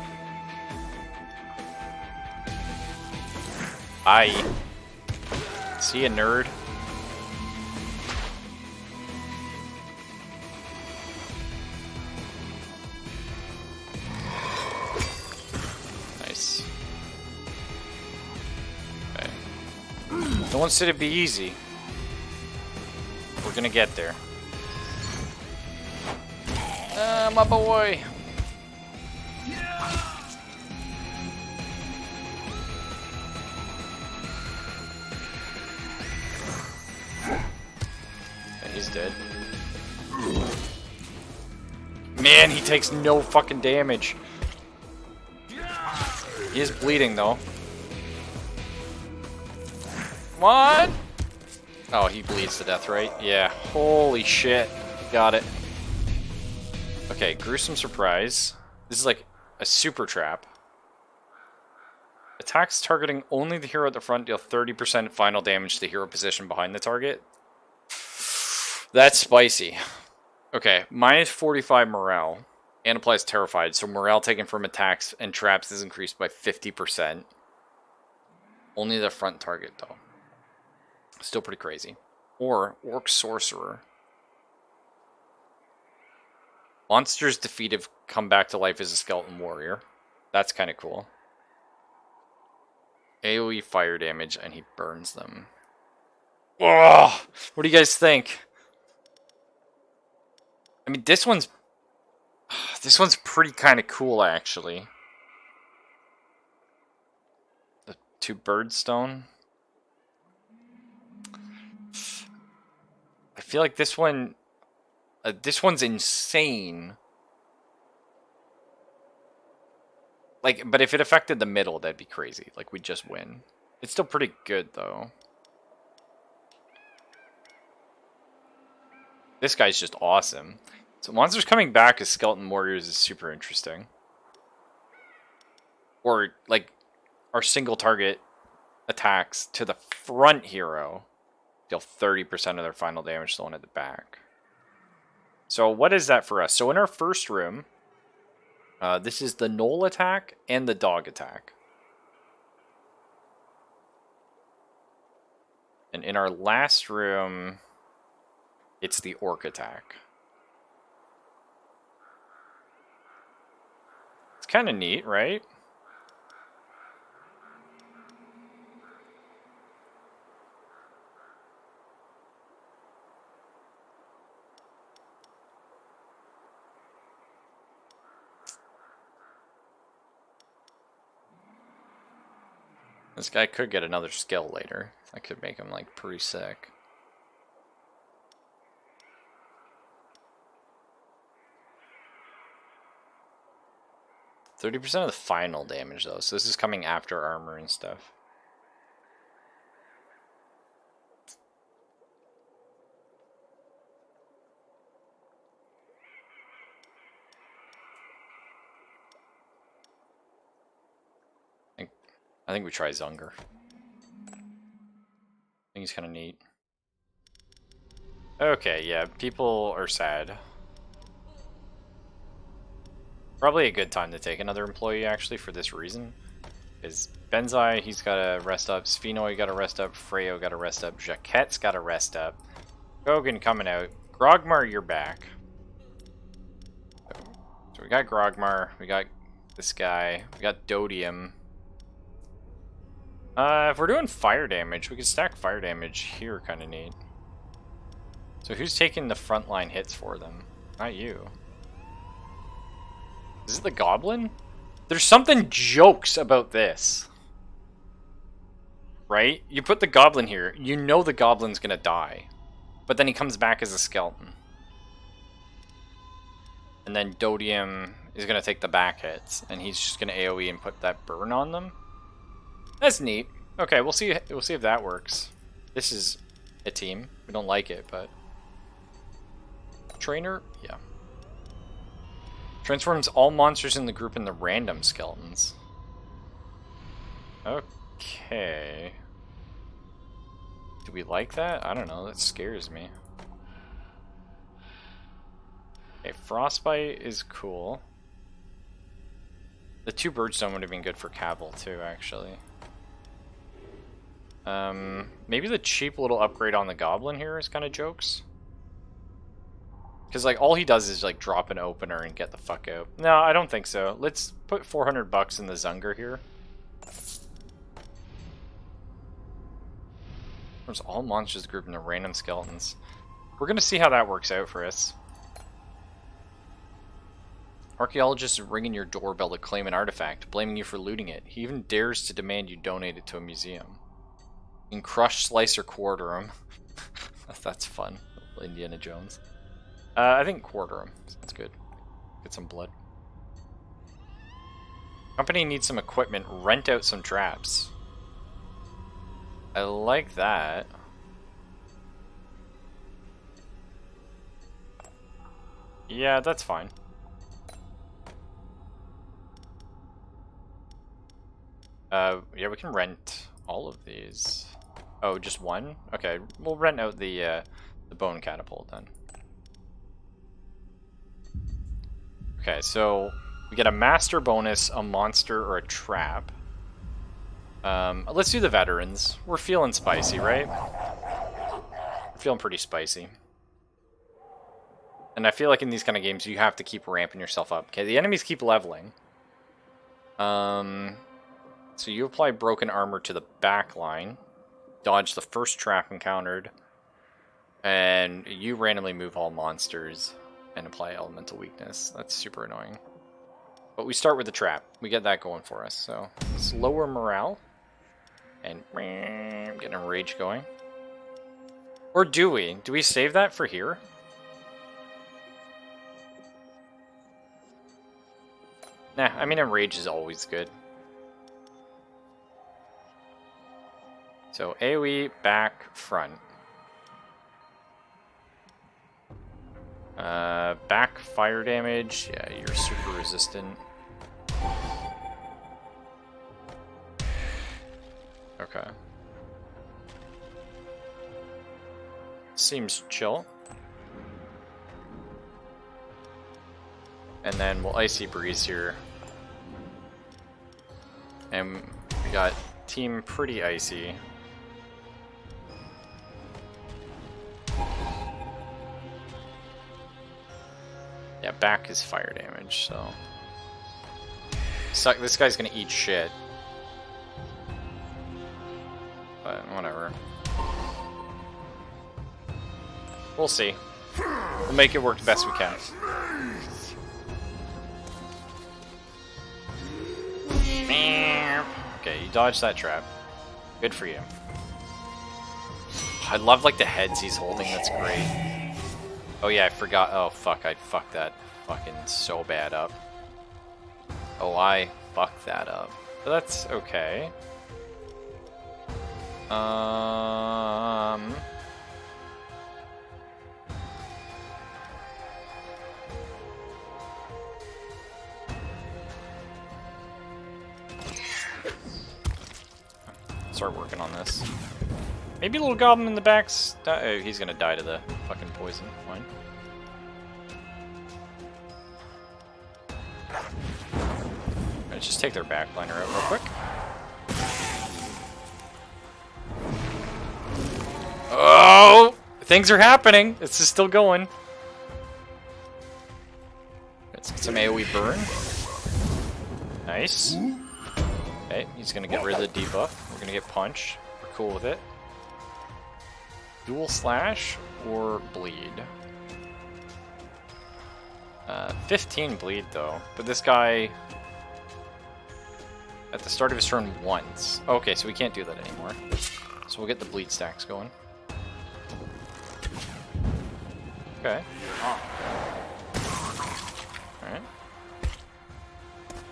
Bye. See ya, nerd. Nice. Okay. No one said it'd be easy. We're gonna get there. My boy. He's dead. Man, he takes no fucking damage. He is bleeding though. What? Oh, he bleeds to death, right? Yeah. Holy shit. Got it. Okay, gruesome surprise. This is like a super trap. Attacks targeting only the hero at the front deal 30% final damage to the hero position behind the target. That's spicy. Okay, minus 45 morale. And applies terrified, so morale taken from attacks and traps is increased by 50%. Only the front target, though. Still pretty crazy. Or Orc Sorcerer. Monsters defeated come back to life as a skeleton warrior. That's kind of cool. AoE fire damage, and he burns them. Oh, what do you guys think? I mean, this one's pretty kind of cool, actually. The 2 birdstone. I feel like this one's insane. Like, but if it affected the middle, that'd be crazy. Like, we'd just win. It's still pretty good, though. This guy's just awesome. So monsters coming back as skeleton warriors is super interesting. Or, like, our single target attacks to the front hero deal 30% of their final damage to the one at the back. So what is that for us? So in our first room, this is the Knoll attack and the dog attack. And in our last room, it's the orc attack. It's kind of neat, right? This guy could get another skill later. I could make him like pretty sick. %30 of the final damage though, so this is coming after armor and stuff. I think we try Zunger. I think he's kind of neat. Okay, yeah, people are sad. Probably a good time to take another employee, actually, for this reason. Is Benzai, he's got to rest up. Sphenoid got to rest up. Freyo got to rest up. Jaquette's got to rest up. Gogan coming out. Grogmar, you're back. So we got Grogmar. We got this guy. We got Dodium. If we're doing fire damage, we could stack fire damage here, kind of neat. So who's taking the frontline hits for them? Not you. Is it the goblin? There's something jokes about this. Right? You put the goblin here, you know the goblin's gonna die. But then he comes back as a skeleton. And then Dodium is gonna take the back hits, and he's just gonna AoE and put that burn on them. That's neat. Okay, we'll see if that works. This is a team. We don't like it, but trainer, yeah. Transforms all monsters in the group into random skeletons. Okay. Do we like that? I don't know, that scares me. Okay, Frostbite is cool. The 2 Birdstone would have been good for Cavil too, actually. Maybe the cheap little upgrade on the Goblin here is kind of jokes. Because, like, all he does is, like, drop an opener and get the fuck out. No, I don't think so. Let's put 400 bucks in the Zunger here. There's all monsters grouped into random skeletons. We're gonna see how that works out for us. Archaeologist is ringing your doorbell to claim an artifact, blaming you for looting it. He even dares to demand you donate it to a museum. You can crush, slice, or quarter him. That's fun. Indiana Jones. I think quarter him. Sounds good. Get some blood. Company needs some equipment. Rent out some traps. I like that. Yeah, that's fine. Yeah, we can rent all of these. Oh, just one? Okay, we'll rent out the bone catapult then. Okay, so we get a master bonus, a monster, or a trap. Let's do the veterans. We're feeling spicy, right? We're feeling pretty spicy. And I feel like in these kind of games, you have to keep ramping yourself up. Okay, the enemies keep leveling. So you apply broken armor to the back line. Dodge the first trap encountered. And you randomly move all monsters and apply elemental weakness. That's super annoying. But we start with the trap. We get that going for us. So let's lower morale. And getting a rage going. Or do we? Do we save that for here? Nah, I mean, a rage is always good. So AoE, back, front. Back fire damage. Yeah, you're super resistant. Okay. Seems chill. And then we'll Icy Breeze here. And we got team pretty icy. Yeah, back is fire damage, so... This guy's gonna eat shit. But whatever. We'll see. We'll make it work the best we can. Okay, you dodged that trap. Good for you. I love like the heads he's holding. That's great. Oh yeah, I forgot. Oh fuck, I fucked that fucking so bad up. Oh, I fucked that up. But that's okay. Start working on this. Maybe a little goblin in the back's... Oh, he's gonna die to the fucking poison. Fine. Let's just take their backliner out real quick. Oh! Things are happening! This is still going. Let's get some AoE burn. Nice. Okay, he's gonna get rid of the debuff. We're gonna get punch. We're cool with it. Dual slash or bleed. 15 bleed though, but this guy at the start of his turn once. Okay, so we can't do that anymore. So we'll get the bleed stacks going. Okay. Alright.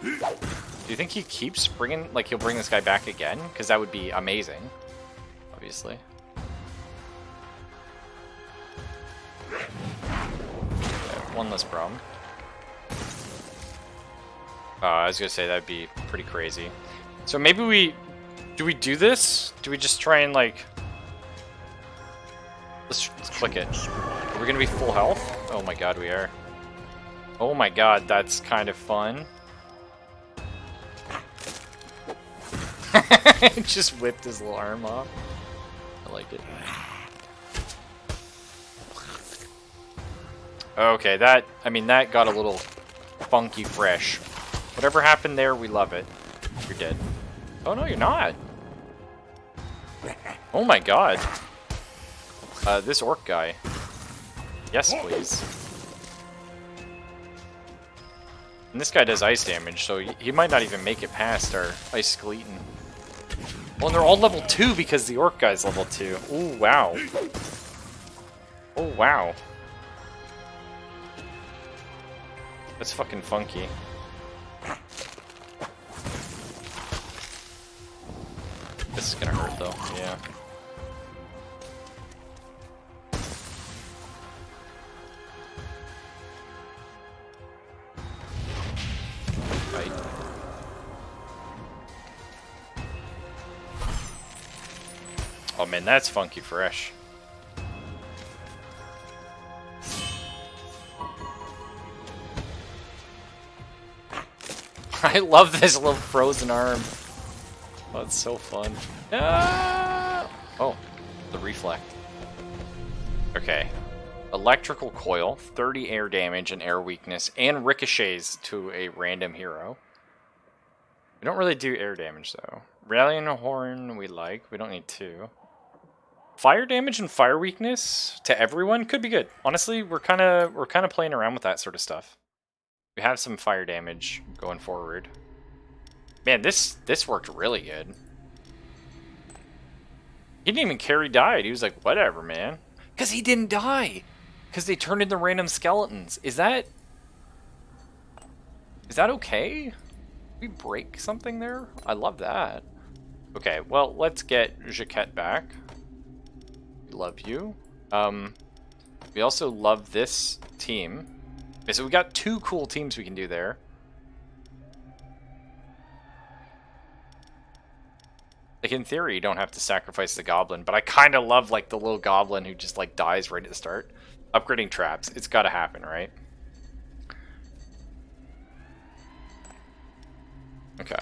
Do you think he keeps bringing, like he'll bring this guy back again? Because that would be amazing, obviously. Okay, one less problem. I was gonna say that'd be pretty crazy. So maybe we do this? Do we just try and like let's click it. Are we gonna be full health? Oh my god, we are. Oh my god, that's kind of fun. Just whipped his little arm off. I like it. Okay, that got a little funky fresh. Whatever happened there, we love it. You're dead. Oh no, you're not. Oh my god. This orc guy. Yes, please. And this guy does ice damage, so he might not even make it past our ice skeleton. Well, and they're all level 2 because the orc guy's level 2. Ooh, wow. Oh, wow. That's fucking funky. This is gonna hurt, though. Yeah. Right. Oh man, that's funky fresh. I love this little frozen arm. Oh, it's so fun. Ah! Oh, the reflect. Okay. Electrical coil, 30 air damage and air weakness, and ricochets to a random hero. We don't really do air damage though. Rallying horn we like. We don't need two. Fire damage and fire weakness to everyone could be good. Honestly, we're kind of playing around with that sort of stuff. We have some fire damage going forward. Man, this worked really good. He didn't even care he died. He was like, whatever, man. Because he didn't die. Because they turned into random skeletons. Is that okay? Did we break something there? I love that. Okay, well, let's get Jaquette back. We love you. We also love this team. Okay, so we got two cool teams we can do there. Like, in theory, you don't have to sacrifice the goblin, but I kind of love, like, the little goblin who just, like, dies right at the start. Upgrading traps. It's got to happen, right? Okay.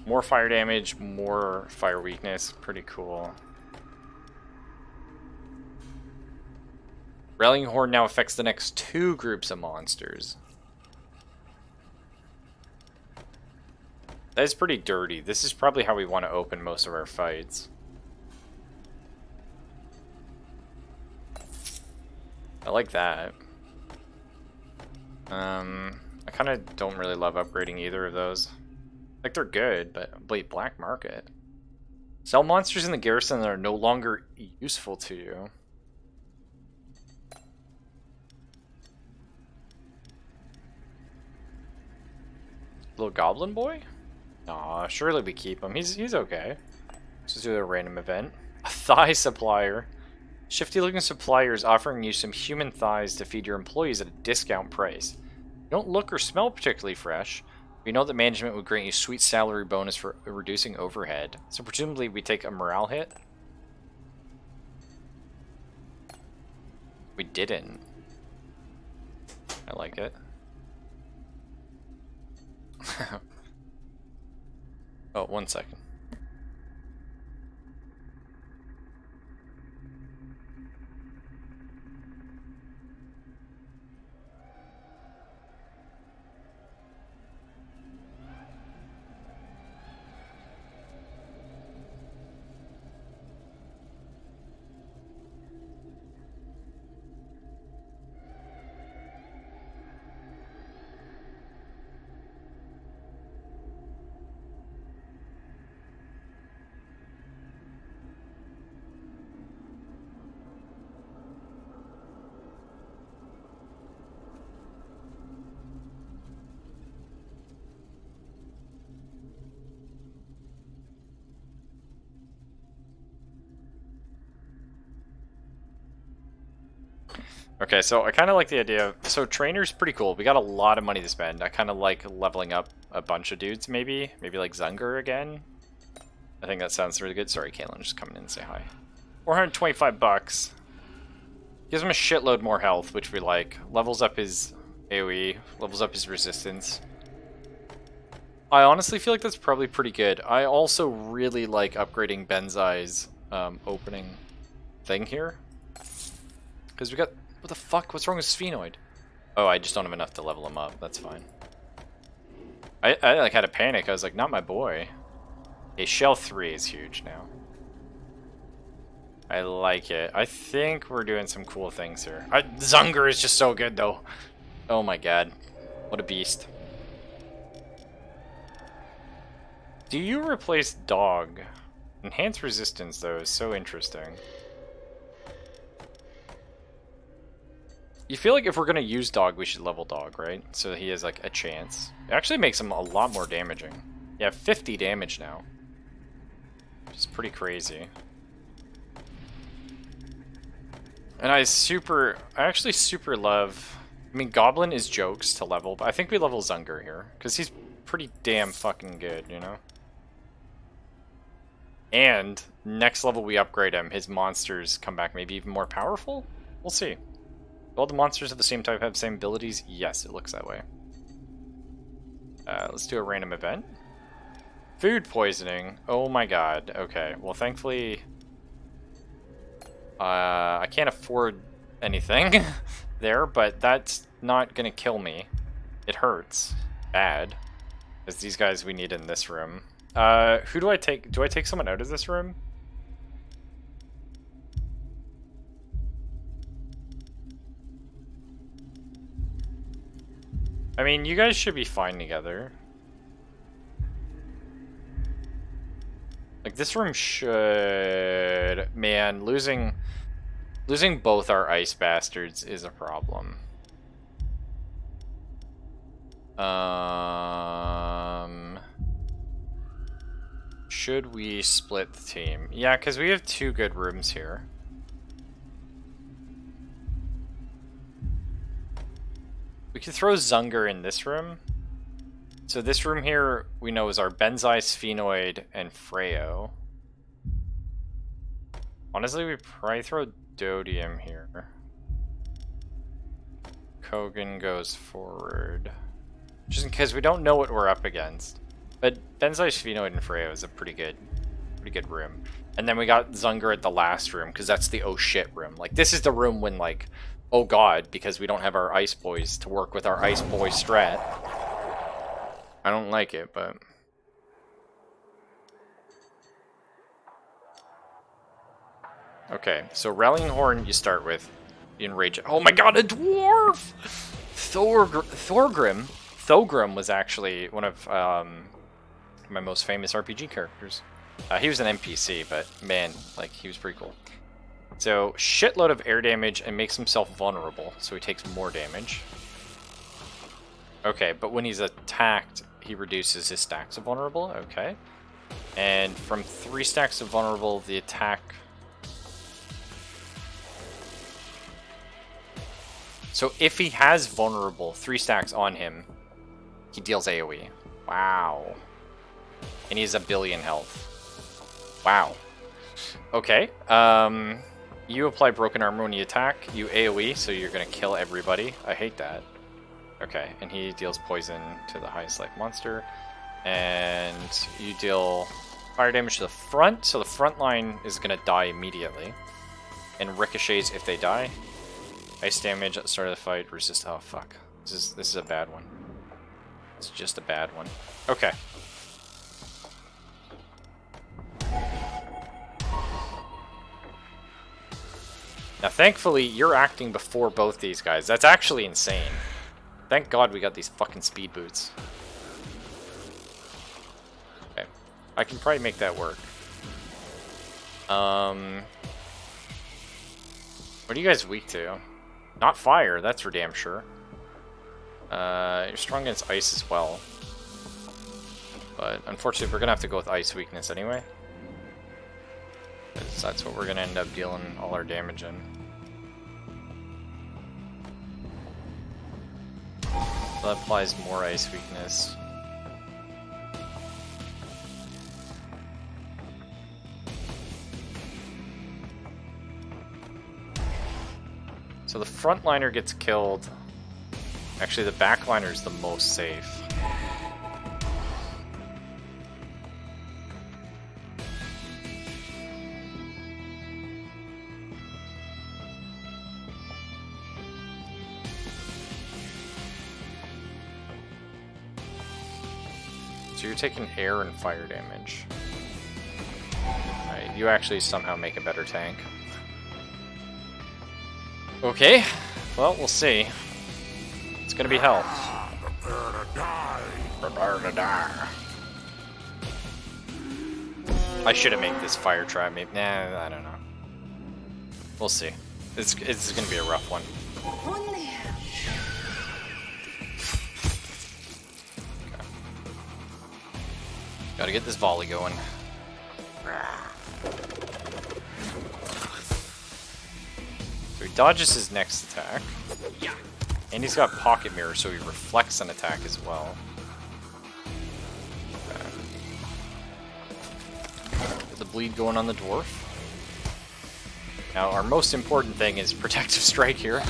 More fire damage, more fire weakness. Pretty cool. Rallying Horn now affects the next 2 groups of monsters. That is pretty dirty. This is probably how we want to open most of our fights. I like that. I kind of don't really love upgrading either of those. Like, they're good, but wait, Black Market. Sell monsters in the garrison that are no longer useful to you. Little goblin boy? Aw, surely we keep him. He's okay. Let's just do a random event. A thigh supplier. Shifty looking supplier is offering you some human thighs to feed your employees at a discount price. You don't look or smell particularly fresh. We know that management would grant you a sweet salary bonus for reducing overhead. So presumably we take a morale hit? We didn't. I like it. Oh, 1 second. Okay, so I kind of like the idea of... So trainer's pretty cool. We got a lot of money to spend. I kind of like leveling up a bunch of dudes, maybe. Maybe like Zunger again. I think that sounds really good. Sorry, Caitlin, just coming in and say hi. 425 bucks. Gives him a shitload more health, which we like. Levels up his AoE. Levels up his resistance. I honestly feel like that's probably pretty good. I also really like upgrading Benzai's opening thing here. Because we got... What the fuck? What's wrong with Sphenoid? Oh, I just don't have enough to level him up. That's fine. I like had a panic. I was like, not my boy. Okay, Shell 3 is huge now. I like it. I think we're doing some cool things here. Zunger is just so good, though. Oh my god. What a beast. Do you replace Dog? Enhanced resistance, though, is so interesting. You feel like if we're going to use Dog, we should level Dog, right? So that he has, like, a chance. It actually makes him a lot more damaging. Yeah, 50 damage now. Which is pretty crazy. And I actually super love... I mean, Goblin is jokes to level, but I think we level Zunger here. Because he's pretty damn fucking good, you know? And next level we upgrade him, his monsters come back maybe even more powerful? We'll see. All the monsters of the same type have the same abilities? Yes, it looks that way. Let's do a random event. Food poisoning. Oh my god. Okay, well thankfully... I can't afford anything there, but that's not gonna kill me. It hurts. Bad. Because these guys we need in this room. Who do I take? Do I take someone out of this room? I mean, you guys should be fine together. Like, this room should... Man, losing both our ice bastards is a problem. Should we split the team? Yeah, because we have 2 good rooms here. We could throw Zunger in this room. So this room here, we know is our Benzai, Sphenoid, and Freyo. Honestly, we probably throw Dodium here. Kogan goes forward. Just in case we don't know what we're up against. But Benzai, Sphenoid, and Freyo is a pretty good room. And then we got Zunger at the last room, because that's the oh shit room. Like, this is the room when, like, oh god, because we don't have our Ice Boys to work with our Ice Boy strat. I don't like it, but... Okay, so Rallying Horn you start with. You enrage it. Oh my god, a dwarf! Thorgrim was actually one of my most famous RPG characters. He was an NPC, but man, like, he was pretty cool. So, shitload of air damage and makes himself vulnerable, so he takes more damage. Okay, but when he's attacked, he reduces his stacks of vulnerable. Okay. And from 3 stacks of vulnerable, the attack... So if he has vulnerable, 3 stacks on him, he deals AoE. Wow. And he has 1 billion health. Wow. Okay. You apply broken armor when you attack. You AoE, so you're gonna kill everybody. I hate that. Okay, and he deals poison to the highest life monster. And you deal fire damage to the front, so the front line is gonna die immediately. And ricochets if they die. Ice damage at the start of the fight, resist. Oh fuck. This is a bad one. It's just a bad one. Okay. Now thankfully you're acting before both these guys. That's actually insane. Thank God we got these fucking speed boots. Okay. I can probably make that work. What are you guys weak to? Not fire, that's for damn sure. You're strong against ice as well. But unfortunately we're gonna have to go with ice weakness anyway. 'Cause that's what we're gonna end up dealing all our damage in. So that applies more ice weakness. So the frontliner gets killed. Actually, the backliner is the most safe. So you're taking air and fire damage. Alright, you actually somehow make a better tank. Okay, well, we'll see. It's gonna be hell. Prepare to die. Prepare to die. I should have made this fire trap, maybe. Nah, I don't know. We'll see. It's gonna be a rough one. Okay. Gotta get this volley going. So he dodges his next attack. And he's got pocket mirror, so he reflects an attack as well. Okay. Get the bleed going on the dwarf. Now our most important thing is protective strike here.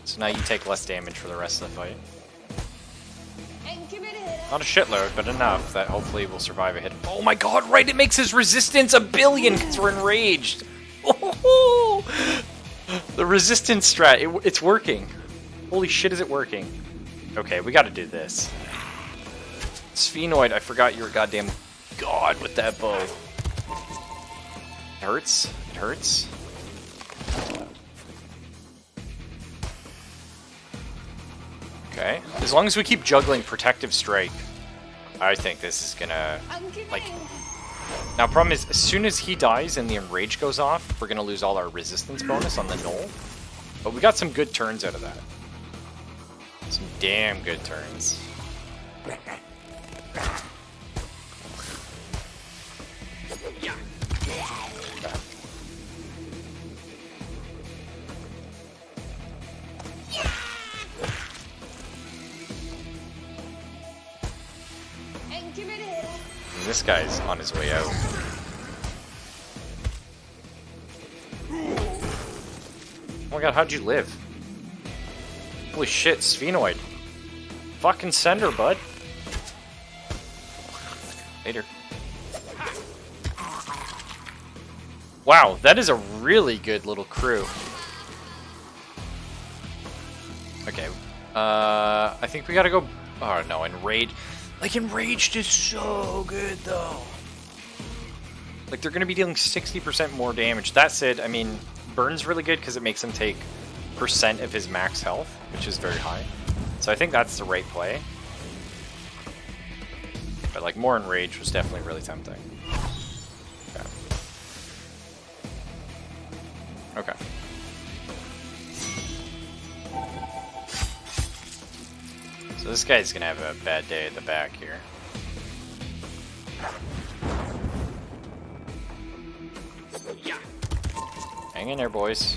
So now you take less damage for the rest of the fight. Not a shitload, but enough that hopefully we'll survive a hit. Oh my god, right, it makes his resistance 1 billion because we're enraged. Oh, the resistance strat, it's working. Holy shit, is it working? Okay, we gotta do this. Sphenoid, I forgot you're a goddamn god with that bow. It hurts. It hurts. Okay. As long as we keep juggling Protective Strike, I think this is gonna, like... Now, problem is, as soon as he dies and the Enrage goes off, we're gonna lose all our resistance bonus on the Knoll. But we got some good turns out of that. Some damn good turns. And this guy's on his way out. Oh my god, how'd you live? Holy shit, Sphenoid. Fucking send her, bud. Later. Wow, that is a really good little crew. Okay. I think we gotta go... Oh no, Enraged. Like, Enraged is so good, though. Like, they're gonna be dealing 60% more damage. That said, I mean, Burn's really good because it makes him take % of his max health, which is very high. So I think that's the right play. But like more Enrage was definitely really tempting. Okay. So this guy's gonna have a bad day at the back here. Hang in there, boys.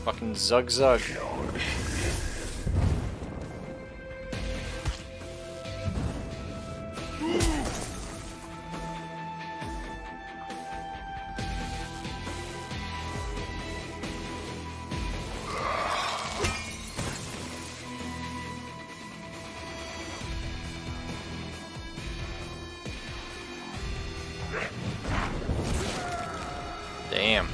Fucking zug zug. Damn.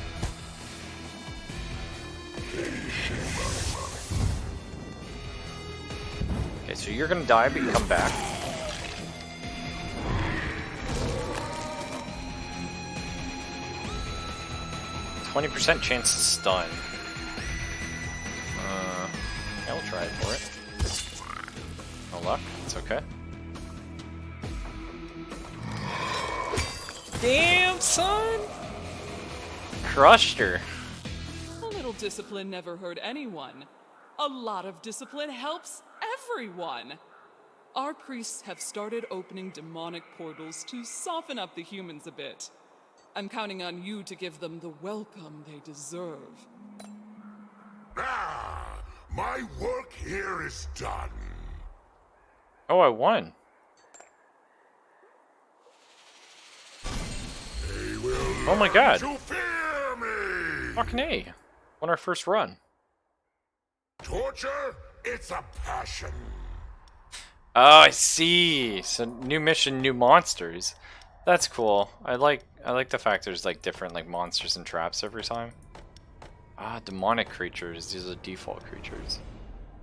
Okay, so you're gonna die, but you come back. %20 chance to stun. Yeah, we'll try it for it. No luck. It's okay. Damn, son! Crushed her. A little discipline never hurt anyone. A lot of discipline helps everyone. Our priests have started opening demonic portals to soften up the humans a bit. I'm counting on you to give them the welcome they deserve. Ah, my work here is done. Oh, I won. They will Oh my god. to fear me. Fucking A. Won our first run. Torture, it's a passion. Oh, I see. So new mission, new monsters. That's cool. I like the fact there's like different like monsters and traps every time. Ah, demonic creatures. These are default creatures.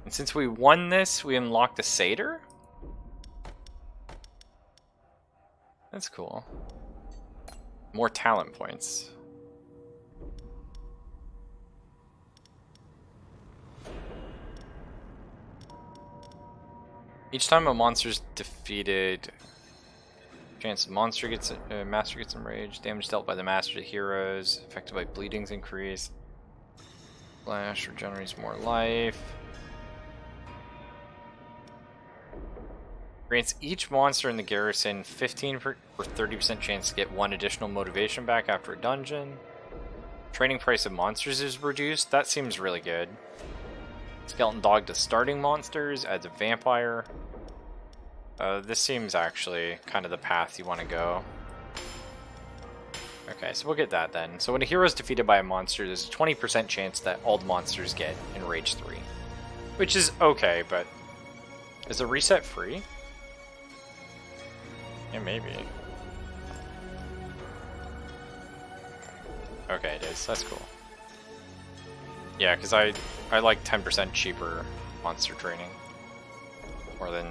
And since we won this, we unlocked a satyr? That's cool. More talent points. Each time a monster's defeated, chance the monster gets master gets enraged. Damage dealt by the master to heroes. Affected by bleedings increase. Flash regenerates more life. Grants each monster in the garrison 15 or 30% chance to get 1 additional motivation back after a dungeon. Training price of monsters is reduced. That seems really good. Skeleton dog to starting monsters, adds a vampire. This seems actually kind of the path you want to go. Okay, so we'll get that then. So when a hero is defeated by a monster, there's a 20% chance that all the monsters get Enrage 3. Which is okay, but is the reset free? Yeah, maybe. Okay, it is. That's cool. Yeah, because I like 10% cheaper monster training. More than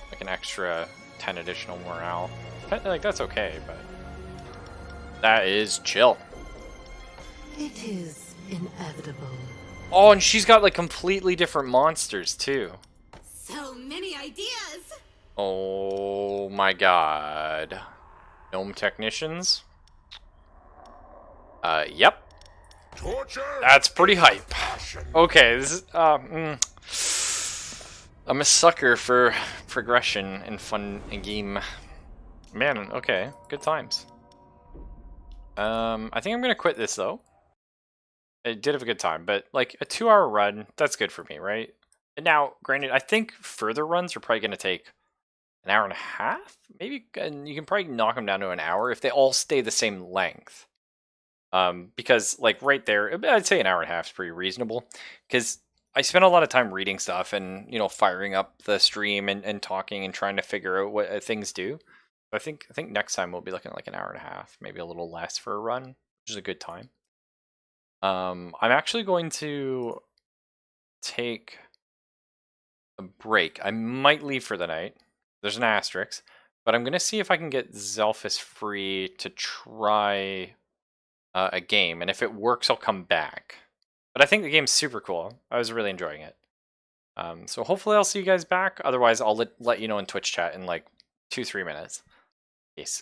like an extra 10 additional morale. Like, that's okay, but that is chill. It is inevitable. Oh, and she's got like completely different monsters too. So many ideas! Oh my god. Gnome technicians? Yep. Torture, That's pretty hype. passion. Okay, this is, I'm a sucker for progression and fun and game. Man, okay, good times. I think I'm gonna quit this though. I did have a good time, but like a 2-hour run, that's good for me, right? And now, granted, I think further runs are probably gonna take an hour and a half, maybe, and you can probably knock them down to an hour if they all stay the same length. Because like right there, I'd say an hour and a half is pretty reasonable. Because I spent a lot of time reading stuff and firing up the stream and talking and trying to figure out what things do. I think next time we'll be looking at like an hour and a half, maybe a little less for a run, which is a good time. I'm actually going to take a break. I might leave for the night. There's an asterisk, but I'm gonna see if I can get Zelphus free to try a game, and if it works, I'll come back. But I think the game's super cool. I was really enjoying it. So hopefully I'll see you guys back. Otherwise, I'll let you know in Twitch chat in like 2-3 minutes. Peace.